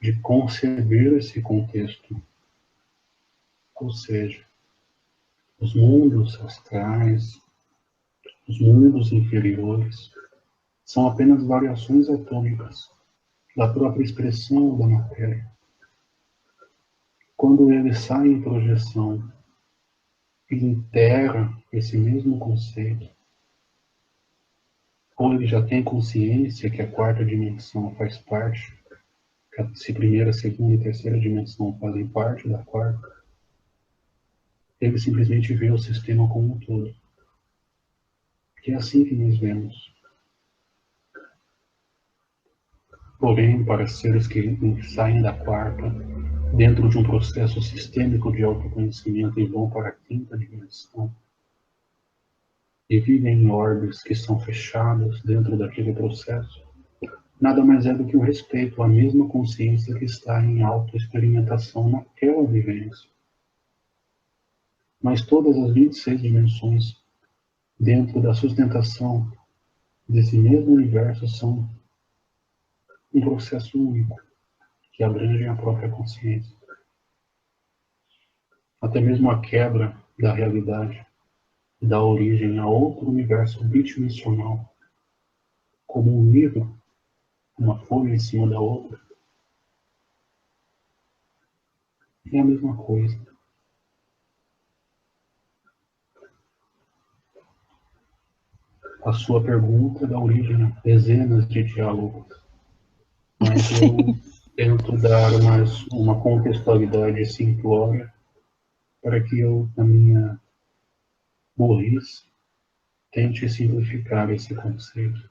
de conceber esse contexto. Ou seja, os mundos astrais, os mundos inferiores, são apenas variações atômicas da própria expressão da matéria. Quando ele sai em projeção e integra esse mesmo conceito, ou ele já tem consciência que a quarta dimensão faz parte, que se primeira, segunda e terceira dimensão fazem parte da quarta, ele simplesmente vê o sistema como um todo. Que é assim que nós vemos. Porém, para seres que saem da quarta, dentro de um processo sistêmico de autoconhecimento e vão para a quinta dimensão, e vivem em orbes que são fechadas dentro daquele processo, nada mais é do que o respeito à mesma consciência que está em autoexperimentação naquela vivência. Mas todas as 26 dimensões, dentro da sustentação desse mesmo universo, são um processo único, que abrange a própria consciência. Até mesmo a quebra da realidade dá origem a outro universo bidimensional, como um livro, uma folha em cima da outra. É a mesma coisa. A sua pergunta dá origem a dezenas de diálogos, mas eu tento dar uma contextualidade simplória para que eu, na minha burrice, tente simplificar esse conceito.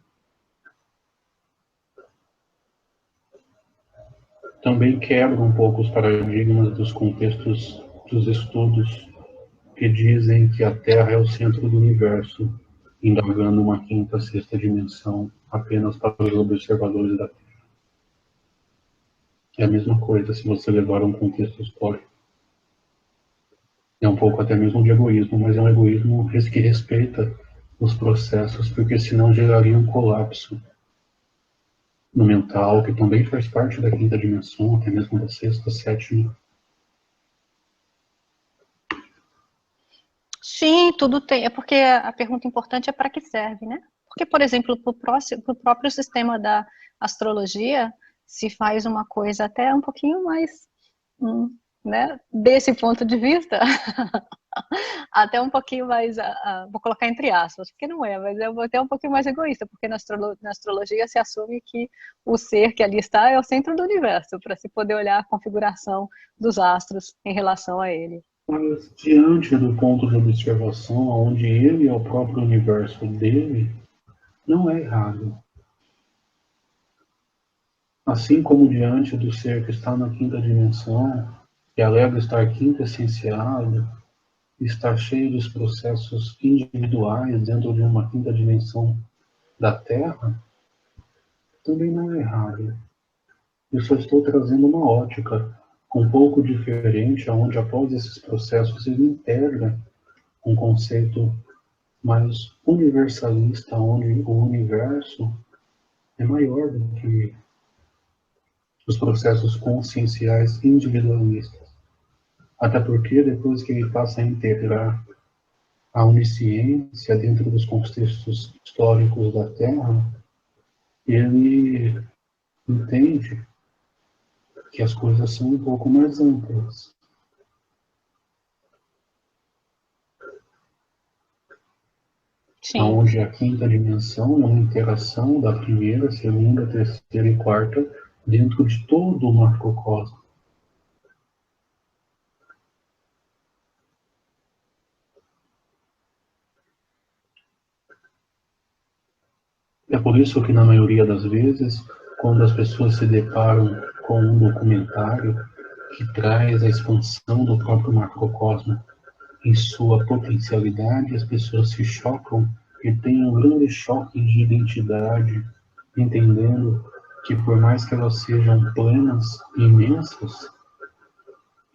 Também quebra um pouco os paradigmas dos contextos dos estudos que dizem que a Terra é o centro do universo, indagando uma quinta, sexta dimensão apenas para os observadores da Terra. É a mesma coisa se você levar a um contexto histórico. É um pouco até mesmo de egoísmo, mas é um egoísmo que respeita os processos, porque senão geraria um colapso no mental, que também faz parte da quinta dimensão, até mesmo da sexta, sétima. Sim, tudo tem. É porque a pergunta importante é para que serve, né? Porque, por exemplo, para o próprio sistema da astrologia, se faz uma coisa até um pouquinho mais, né, desse ponto de vista, até um pouquinho mais, vou colocar entre aspas, porque não é, mas eu vou até um pouquinho mais egoísta, porque na astrologia se assume que o ser que ali está é o centro do universo, para se poder olhar a configuração dos astros em relação a ele. Mas diante do ponto de observação, onde ele é o próprio universo dele, não é errado. Assim como diante do ser que está na quinta dimensão, que alega estar quintessenciado, estar cheio dos processos individuais dentro de uma quinta dimensão da Terra, também não é errado. Eu só estou trazendo uma ótica um pouco diferente, onde após esses processos ele integra um conceito mais universalista, onde o universo é maior do que os processos conscienciais individualistas. Até porque depois que ele passa a integrar a onisciência dentro dos contextos históricos da Terra, ele entende que as coisas são um pouco mais amplas. Sim. Onde a quinta dimensão é uma interação da primeira, segunda, terceira e quarta dentro de todo o macrocosmo. É por isso que, na maioria das vezes, quando as pessoas se deparam com um documentário que traz a expansão do próprio macrocosmo em sua potencialidade, as pessoas se chocam e têm um grande choque de identidade, entendendo que, por mais que elas sejam plenas e imensas,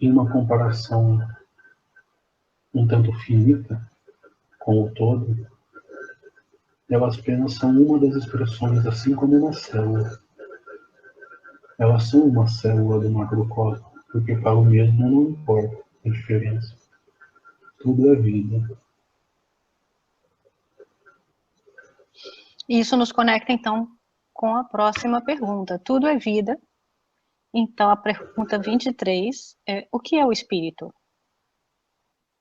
em uma comparação um tanto finita com o todo, elas apenas são uma das expressões, assim como uma célula. Elas são uma célula do macrocosmo, porque para o mesmo não importa a diferença. Tudo é vida. Isso nos conecta, então, com a próxima pergunta. Tudo é vida. Então, a pergunta 23 é: o que é o espírito?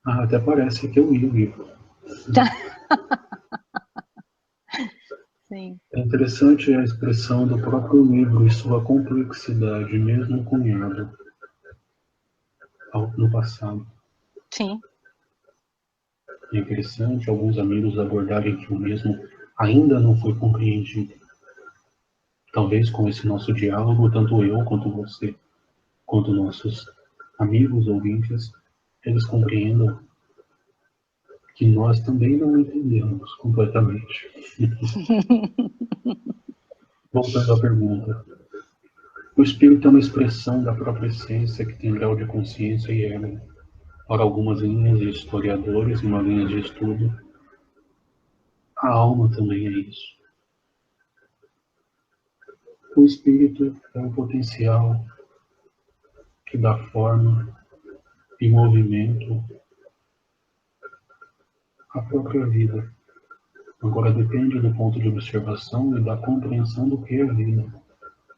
Até parece que eu li o livro. Sim. É interessante a expressão do próprio livro e sua complexidade, mesmo cunhado no passado. Sim. É interessante alguns amigos abordarem que o mesmo ainda não foi compreendido. Talvez com esse nosso diálogo, tanto eu quanto você, quanto nossos amigos ouvintes, eles compreendam que nós também não entendemos completamente. Voltando à pergunta. O espírito é uma expressão da própria essência que tem grau de consciência e ego. Para algumas linhas de historiadores e uma linha de estudo, a alma também é isso. O espírito é o potencial que dá forma e movimento à própria vida. Agora depende do ponto de observação e da compreensão do que é vida.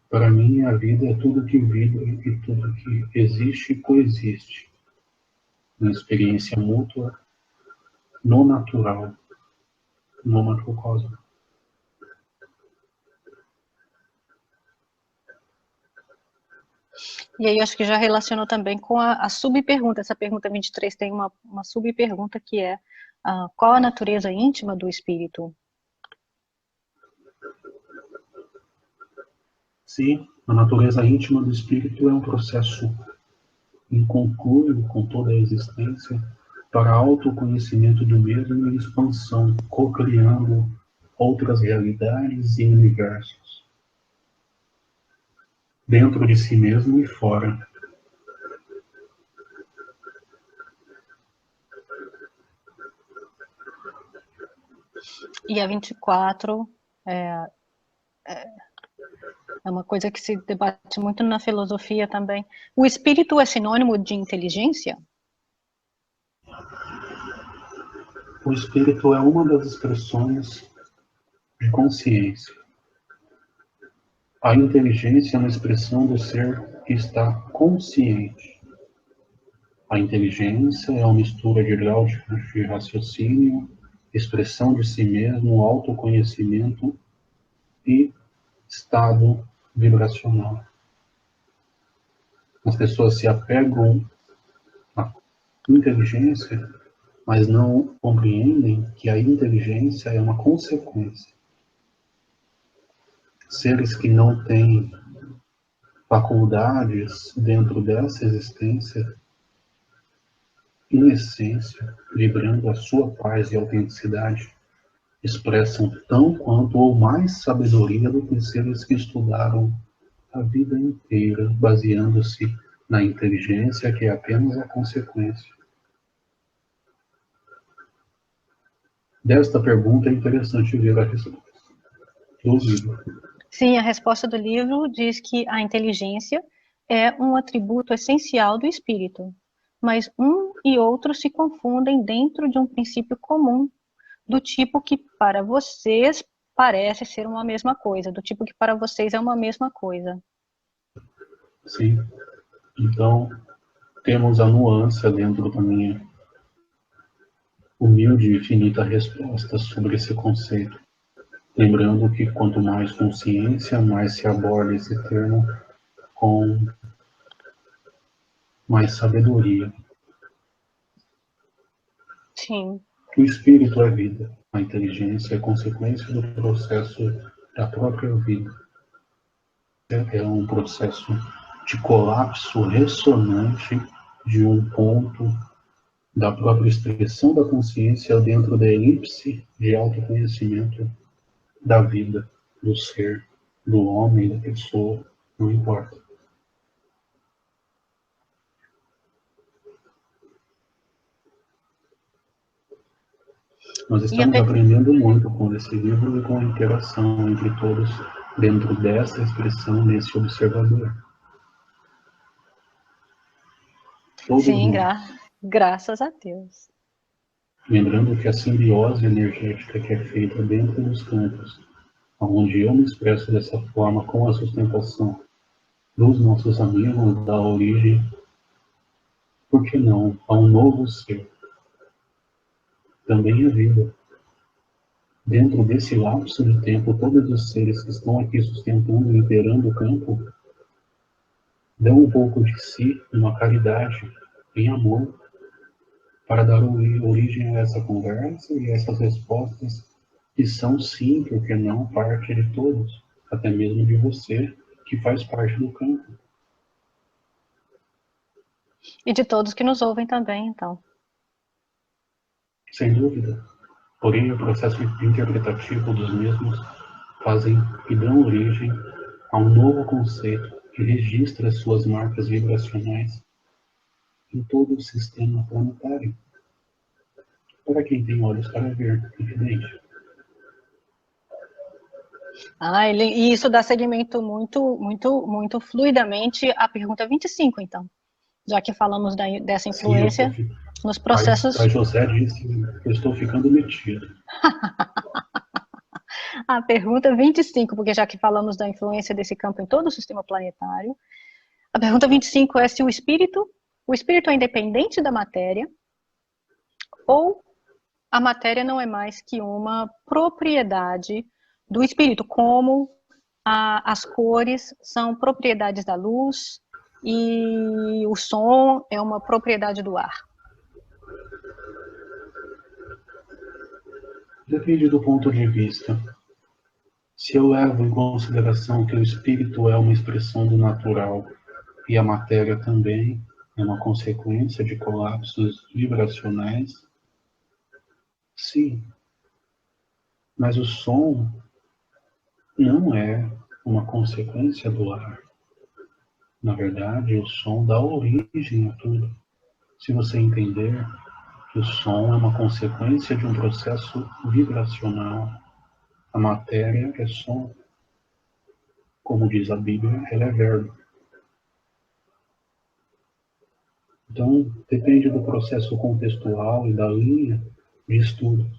Para mim, a vida é tudo que vibra e tudo que existe e coexiste, na experiência mútua, no natural, no macrocosmo. E aí, acho que já relacionou também com a subpergunta. Essa pergunta 23 tem uma subpergunta que é: qual a natureza íntima do espírito? Sim, a natureza íntima do espírito é um processo inconcluso com toda a existência para autoconhecimento do mesmo e expansão, co-criando outras realidades e universos, dentro de si mesmo e fora. E a 24 é uma coisa que se debate muito na filosofia também. O espírito é sinônimo de inteligência? O espírito é uma das expressões de consciência. A inteligência é uma expressão do ser que está consciente. A inteligência é uma mistura de grau de raciocínio, expressão de si mesmo, autoconhecimento e estado vibracional. As pessoas se apegam à inteligência, mas não compreendem que a inteligência é uma consequência. Seres que não têm faculdades dentro dessa existência, em essência, vibrando a sua paz e autenticidade, expressam tão quanto ou mais sabedoria do que seres que estudaram a vida inteira, baseando-se na inteligência que é apenas a consequência. Desta pergunta é interessante ver a resposta do livro. Sim, a resposta do livro diz que a inteligência é um atributo essencial do espírito, mas um e outro se confundem dentro de um princípio comum, do tipo que para vocês parece ser uma mesma coisa, do tipo que para vocês é uma mesma coisa. Sim. Então, temos a nuance dentro da minha humilde e finita resposta sobre esse conceito. Lembrando que quanto mais consciência, mais se aborda esse termo com mais sabedoria. Sim. O espírito é vida, a inteligência é consequência do processo da própria vida. É um processo de colapso ressonante de um ponto da própria expressão da consciência dentro da elipse de autoconhecimento da vida, do ser, do homem, da pessoa, não importa. Nós estamos aprendendo muito com esse livro e com a interação entre todos dentro dessa expressão, desse observador. Todos Sim, nós. graças a Deus. Lembrando que a simbiose energética que é feita dentro dos campos, onde eu me expresso dessa forma com a sustentação dos nossos amigos, da origem, por que não, a um novo ser, também a vida. Dentro desse lapso de tempo, todos os seres que estão aqui sustentando e liderando o campo dão um pouco de si, uma caridade, em amor, para dar origem a essa conversa e a essas respostas que são, sim, porque não, parte de todos, até mesmo de você, que faz parte do campo. E de todos que nos ouvem também, então. Sem dúvida. Porém, o processo interpretativo dos mesmos fazem e dão origem a um novo conceito que registra suas marcas vibracionais em todo o sistema planetário. Para quem tem olhos para ver, evidente. E isso dá seguimento muito fluidamente à pergunta 25, então. Já que falamos dessa influência nos processos... A José disse que eu estou ficando metido. A pergunta 25, porque já que falamos da influência desse campo em todo o sistema planetário, a pergunta 25 é se o espírito é independente da matéria ou a matéria não é mais que uma propriedade do espírito, como as cores são propriedades da luz e o som é uma propriedade do ar. Depende do ponto de vista. Se eu levo em consideração que o espírito é uma expressão do natural e a matéria também é uma consequência de colapsos vibracionais, sim. Mas o som não é uma consequência do ar. Na verdade, o som dá origem a tudo. Se você entender que o som é uma consequência de um processo vibracional, a matéria é som. Como diz a Bíblia, ela é verbo. Então, depende do processo contextual e da linha de estudo.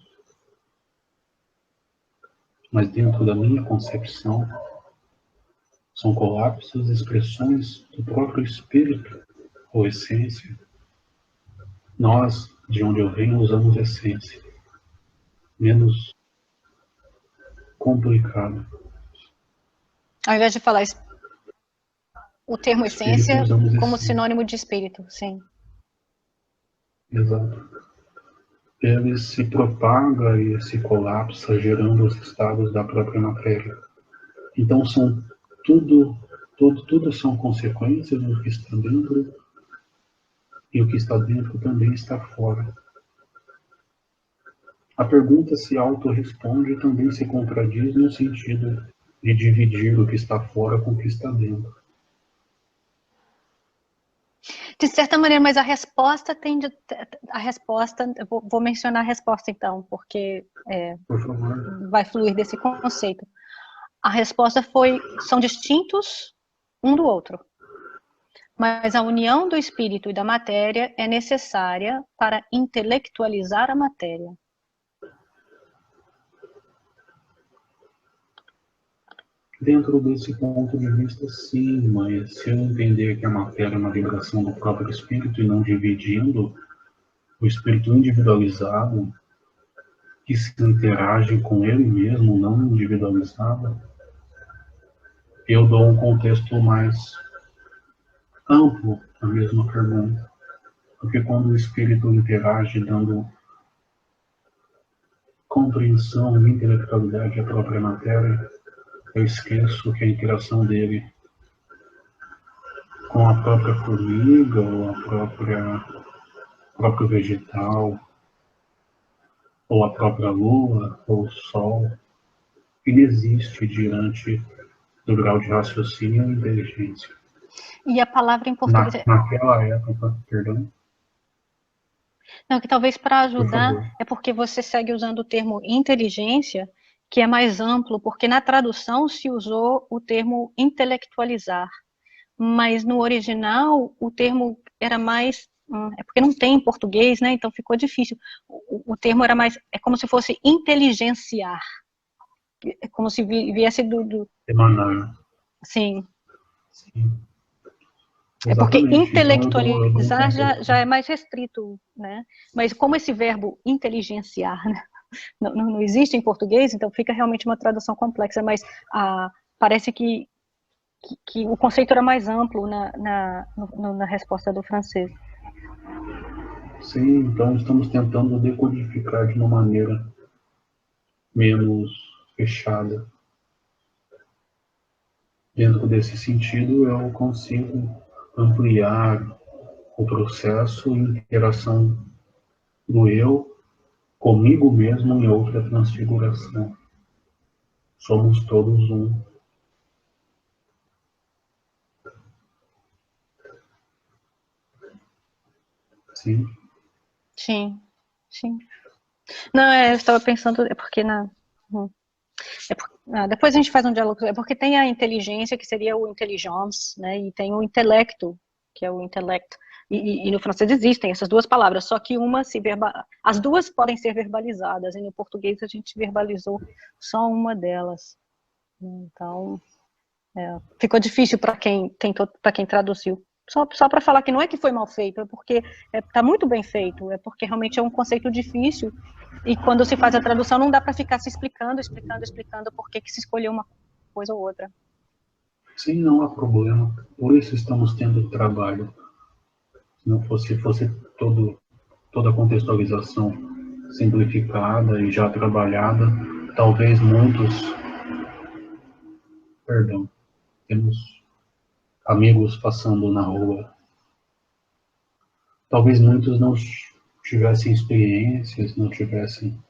Mas dentro da minha concepção, são colapsos, expressões do próprio espírito, ou essência. Nós, de onde eu venho, usamos essência. Menos complicado. Ao invés de falar o termo essência como essência. sinônimo de espírito, sim. Exato. Ele se propaga e se colapsa, gerando os estados da própria matéria. Então, são tudo são consequências do que está dentro, e o que está dentro também está fora. A pergunta se autorresponde e também se contradiz no sentido de dividir o que está fora com o que está dentro. De certa maneira, mas a resposta vou mencionar a resposta então, porque Por favor. vai fluir desse conceito. A resposta são distintos um do outro, mas a união do espírito e da matéria é necessária para intelectualizar a matéria. Dentro desse ponto de vista, sim, mas se eu entender que a matéria é uma vibração do próprio espírito e não dividindo o espírito individualizado, que se interage com ele mesmo, não individualizado, eu dou um contexto mais amplo à mesma pergunta. Porque quando o espírito interage dando compreensão e intelectualidade à própria matéria, eu esqueço que a interação dele com a própria formiga ou próprio vegetal, ou a própria lua, ou o sol, inexiste diante do grau de raciocínio e inteligência. E a palavra em português... Naquela época, perdão. Não, que talvez para ajudar é porque você segue usando o termo inteligência, que é mais amplo, porque na tradução se usou o termo intelectualizar, mas no original o termo era mais, é porque não tem em português, né? Então ficou difícil. O termo era mais, é como se fosse inteligenciar, é como se viesse Emanar. sim. Sim. É porque Exatamente. Então eu dou um intelectualizar contexto. já é mais restrito, né? Mas como esse verbo inteligenciar, né, não existe em português, então fica realmente uma tradução complexa, mas parece que o conceito era mais amplo na resposta do francês. Sim, então estamos tentando decodificar de uma maneira menos fechada. Dentro desse sentido, eu consigo ampliar o processo e interação do eu comigo mesmo em outra transfiguração. Somos todos um. Sim. Sim, sim. Não, eu estava pensando, é porque depois a gente faz um diálogo, é porque tem a inteligência, que seria o intelligence, né, e tem o intelecto, que é o intelecto, e no francês existem essas duas palavras, só que as duas podem ser verbalizadas, e no português a gente verbalizou só uma delas. Então, ficou difícil para quem traduziu. Só para falar que não é que foi mal feito, é porque está muito bem feito, é porque realmente é um conceito difícil, e quando se faz a tradução não dá para ficar se explicando por que se escolheu uma coisa ou outra. Sim, não há problema. Por isso estamos tendo trabalho. Se não fosse toda a contextualização simplificada e já trabalhada, talvez perdão, temos amigos passando na rua, talvez muitos não tivessem experiências, não tivessem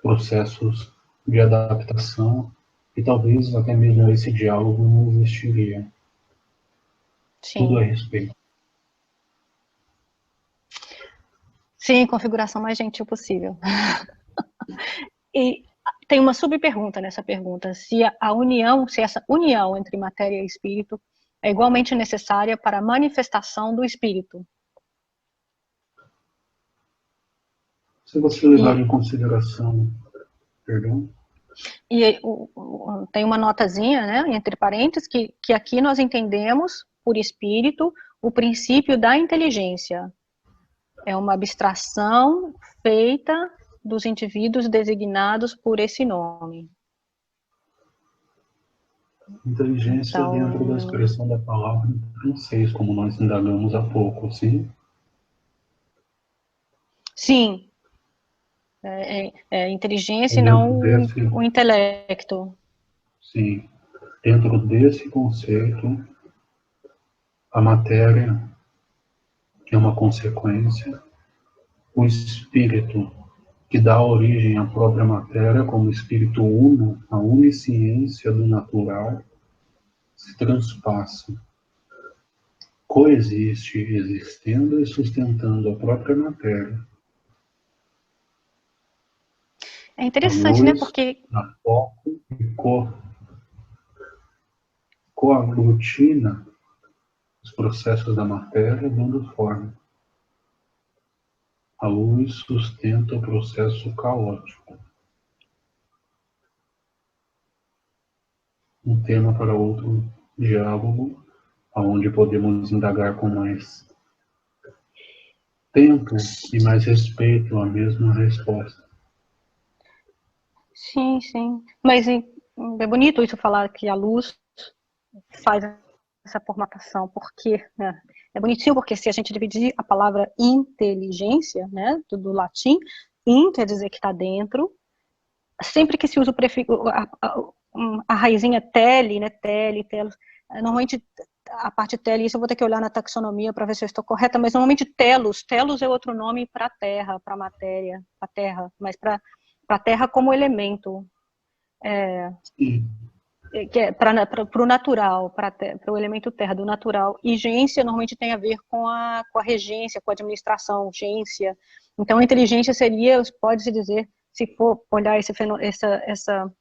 processos de adaptação, e talvez até mesmo esse diálogo não existiria. Tudo a Sim. respeito. Sim, configuração mais gentil possível. E tem uma subpergunta nessa pergunta, se essa união entre matéria e espírito é igualmente necessária para a manifestação do espírito. Se você levar E, em consideração, perdão, e tem uma notazinha, né, entre parênteses, que aqui nós entendemos por espírito o princípio da inteligência. É uma abstração feita dos indivíduos designados por esse nome. inteligência dentro da Então, expressão da palavra em francês, como nós indagamos há pouco, sim? sim, inteligência e Dentro não desse, o intelecto. sim, dentro desse conceito, a matéria é uma consequência, o espírito que dá origem à própria matéria como espírito uno, a onisciência do natural, se transpassa, coexiste, existendo e sustentando a própria matéria. É A interessante, né? luz, Porque a foco e coaglutina os processos da matéria dando forma. A luz sustenta o processo caótico. Um tema para outro diálogo, onde podemos indagar com mais tempo e mais respeito à mesma resposta. sim, sim. Mas é bonito isso falar que a luz faz essa formatação, porque né, é bonitinho porque se a gente dividir a palavra inteligência, né, do latim, in quer dizer que está dentro, sempre que se usa o prefixo, a raizinha tele, né, telos, normalmente a parte tele, isso eu vou ter que olhar na taxonomia para ver se eu estou correta, mas normalmente telos é outro nome para a terra, para a matéria, para a terra, mas para a terra como elemento. Sim. Que é para o natural, para o elemento terra, do natural. E gência normalmente tem a ver com a regência, com a administração, gência. Então, a inteligência seria, pode-se dizer, se for olhar essa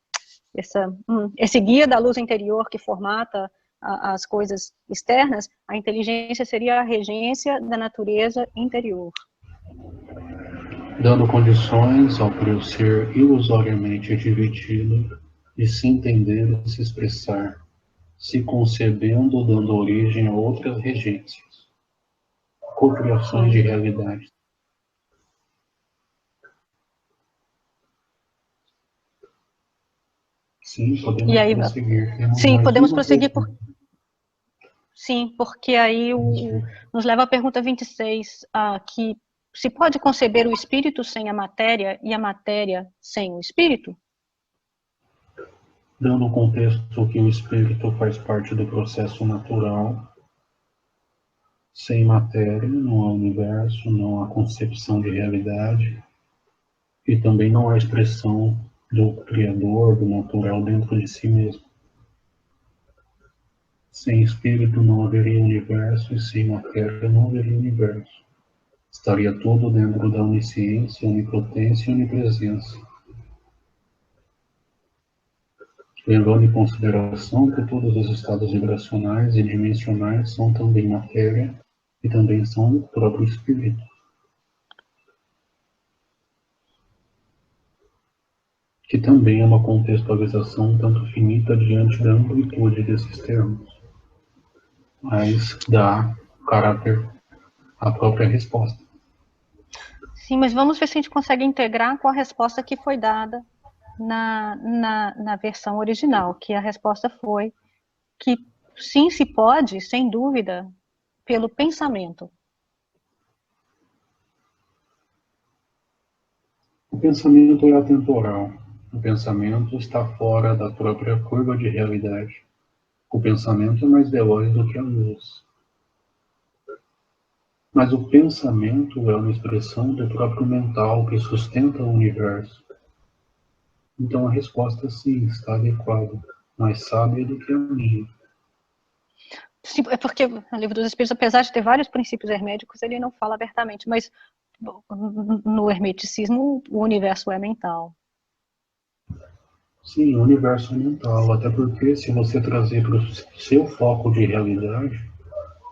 esse guia da luz interior que formata as coisas externas, a inteligência seria a regência da natureza interior. Dando condições ao eu ser ilusoriamente dividido e se entender e se expressar, se concebendo, dando origem a outras regências, cocriações de realidade. Sim, podemos prosseguir. Sim, podemos prosseguir Sim, porque aí nos leva à pergunta 26, que se pode conceber o espírito sem a matéria e a matéria sem o espírito? Dando o contexto que o espírito faz parte do processo natural, sem matéria não há universo, não há concepção de realidade e também não há expressão do Criador, do natural dentro de si mesmo. Sem espírito não haveria universo e sem matéria não haveria universo. Estaria tudo dentro da onisciência, onipotência e onipresença. Levando em consideração que todos os estados vibracionais e dimensionais são também matéria e também são o próprio espírito. Que também é uma contextualização tanto finita diante da amplitude desses termos, mas dá caráter à própria resposta. Sim, mas vamos ver se a gente consegue integrar com a resposta que foi dada na versão original, que a resposta foi que sim, se pode, sem dúvida, pelo pensamento. O pensamento é atemporal. O pensamento está fora da própria curva de realidade. O pensamento é mais veloz do que a luz. Mas o pensamento é uma expressão do próprio mental que sustenta o universo. Então a resposta sim está adequada, mais sábia do que a minha. Sim, é porque o Livro dos Espíritos, apesar de ter vários princípios herméticos, ele não fala abertamente, mas no hermeticismo o universo é mental. Sim, o universo é mental, até porque se você trazer para o seu foco de realidade,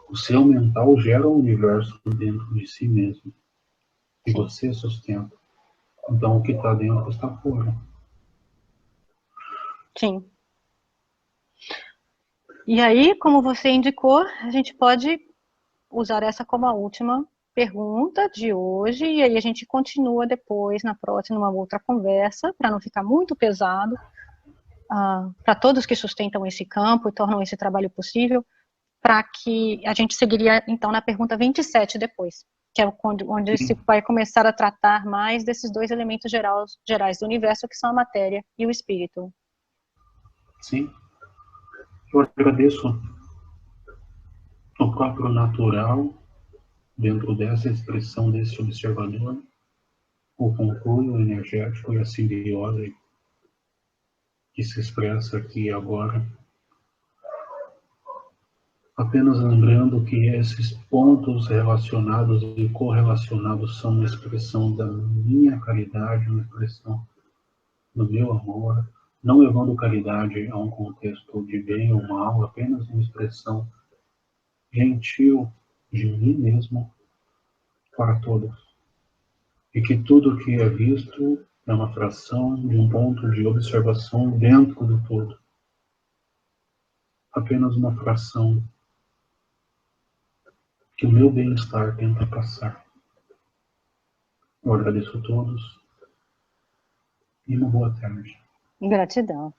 o seu mental gera um universo dentro de si mesmo. E você sustenta. Então o que está dentro está fora. Sim. E aí, como você indicou, a gente pode usar essa como a última pergunta de hoje, e aí a gente continua depois, na próxima, numa outra conversa, para não ficar muito pesado, para todos que sustentam esse campo e tornam esse trabalho possível, para que a gente seguiria, então, na pergunta 27 depois, que é onde se vai começar a tratar mais desses dois elementos gerais do universo, que são a matéria e o espírito. Sim. Eu agradeço o próprio natural, dentro dessa expressão desse observador, o controle energético e a simbiose que se expressa aqui e agora. Apenas lembrando que esses pontos relacionados e correlacionados são uma expressão da minha caridade, uma expressão do meu amor, não levando caridade a um contexto de bem ou mal, apenas uma expressão gentil de mim mesmo para todos. E que tudo que é visto é uma fração de um ponto de observação dentro do todo. Apenas uma fração que o meu bem-estar tenta passar. Eu agradeço a todos e uma boa tarde. Gratidão.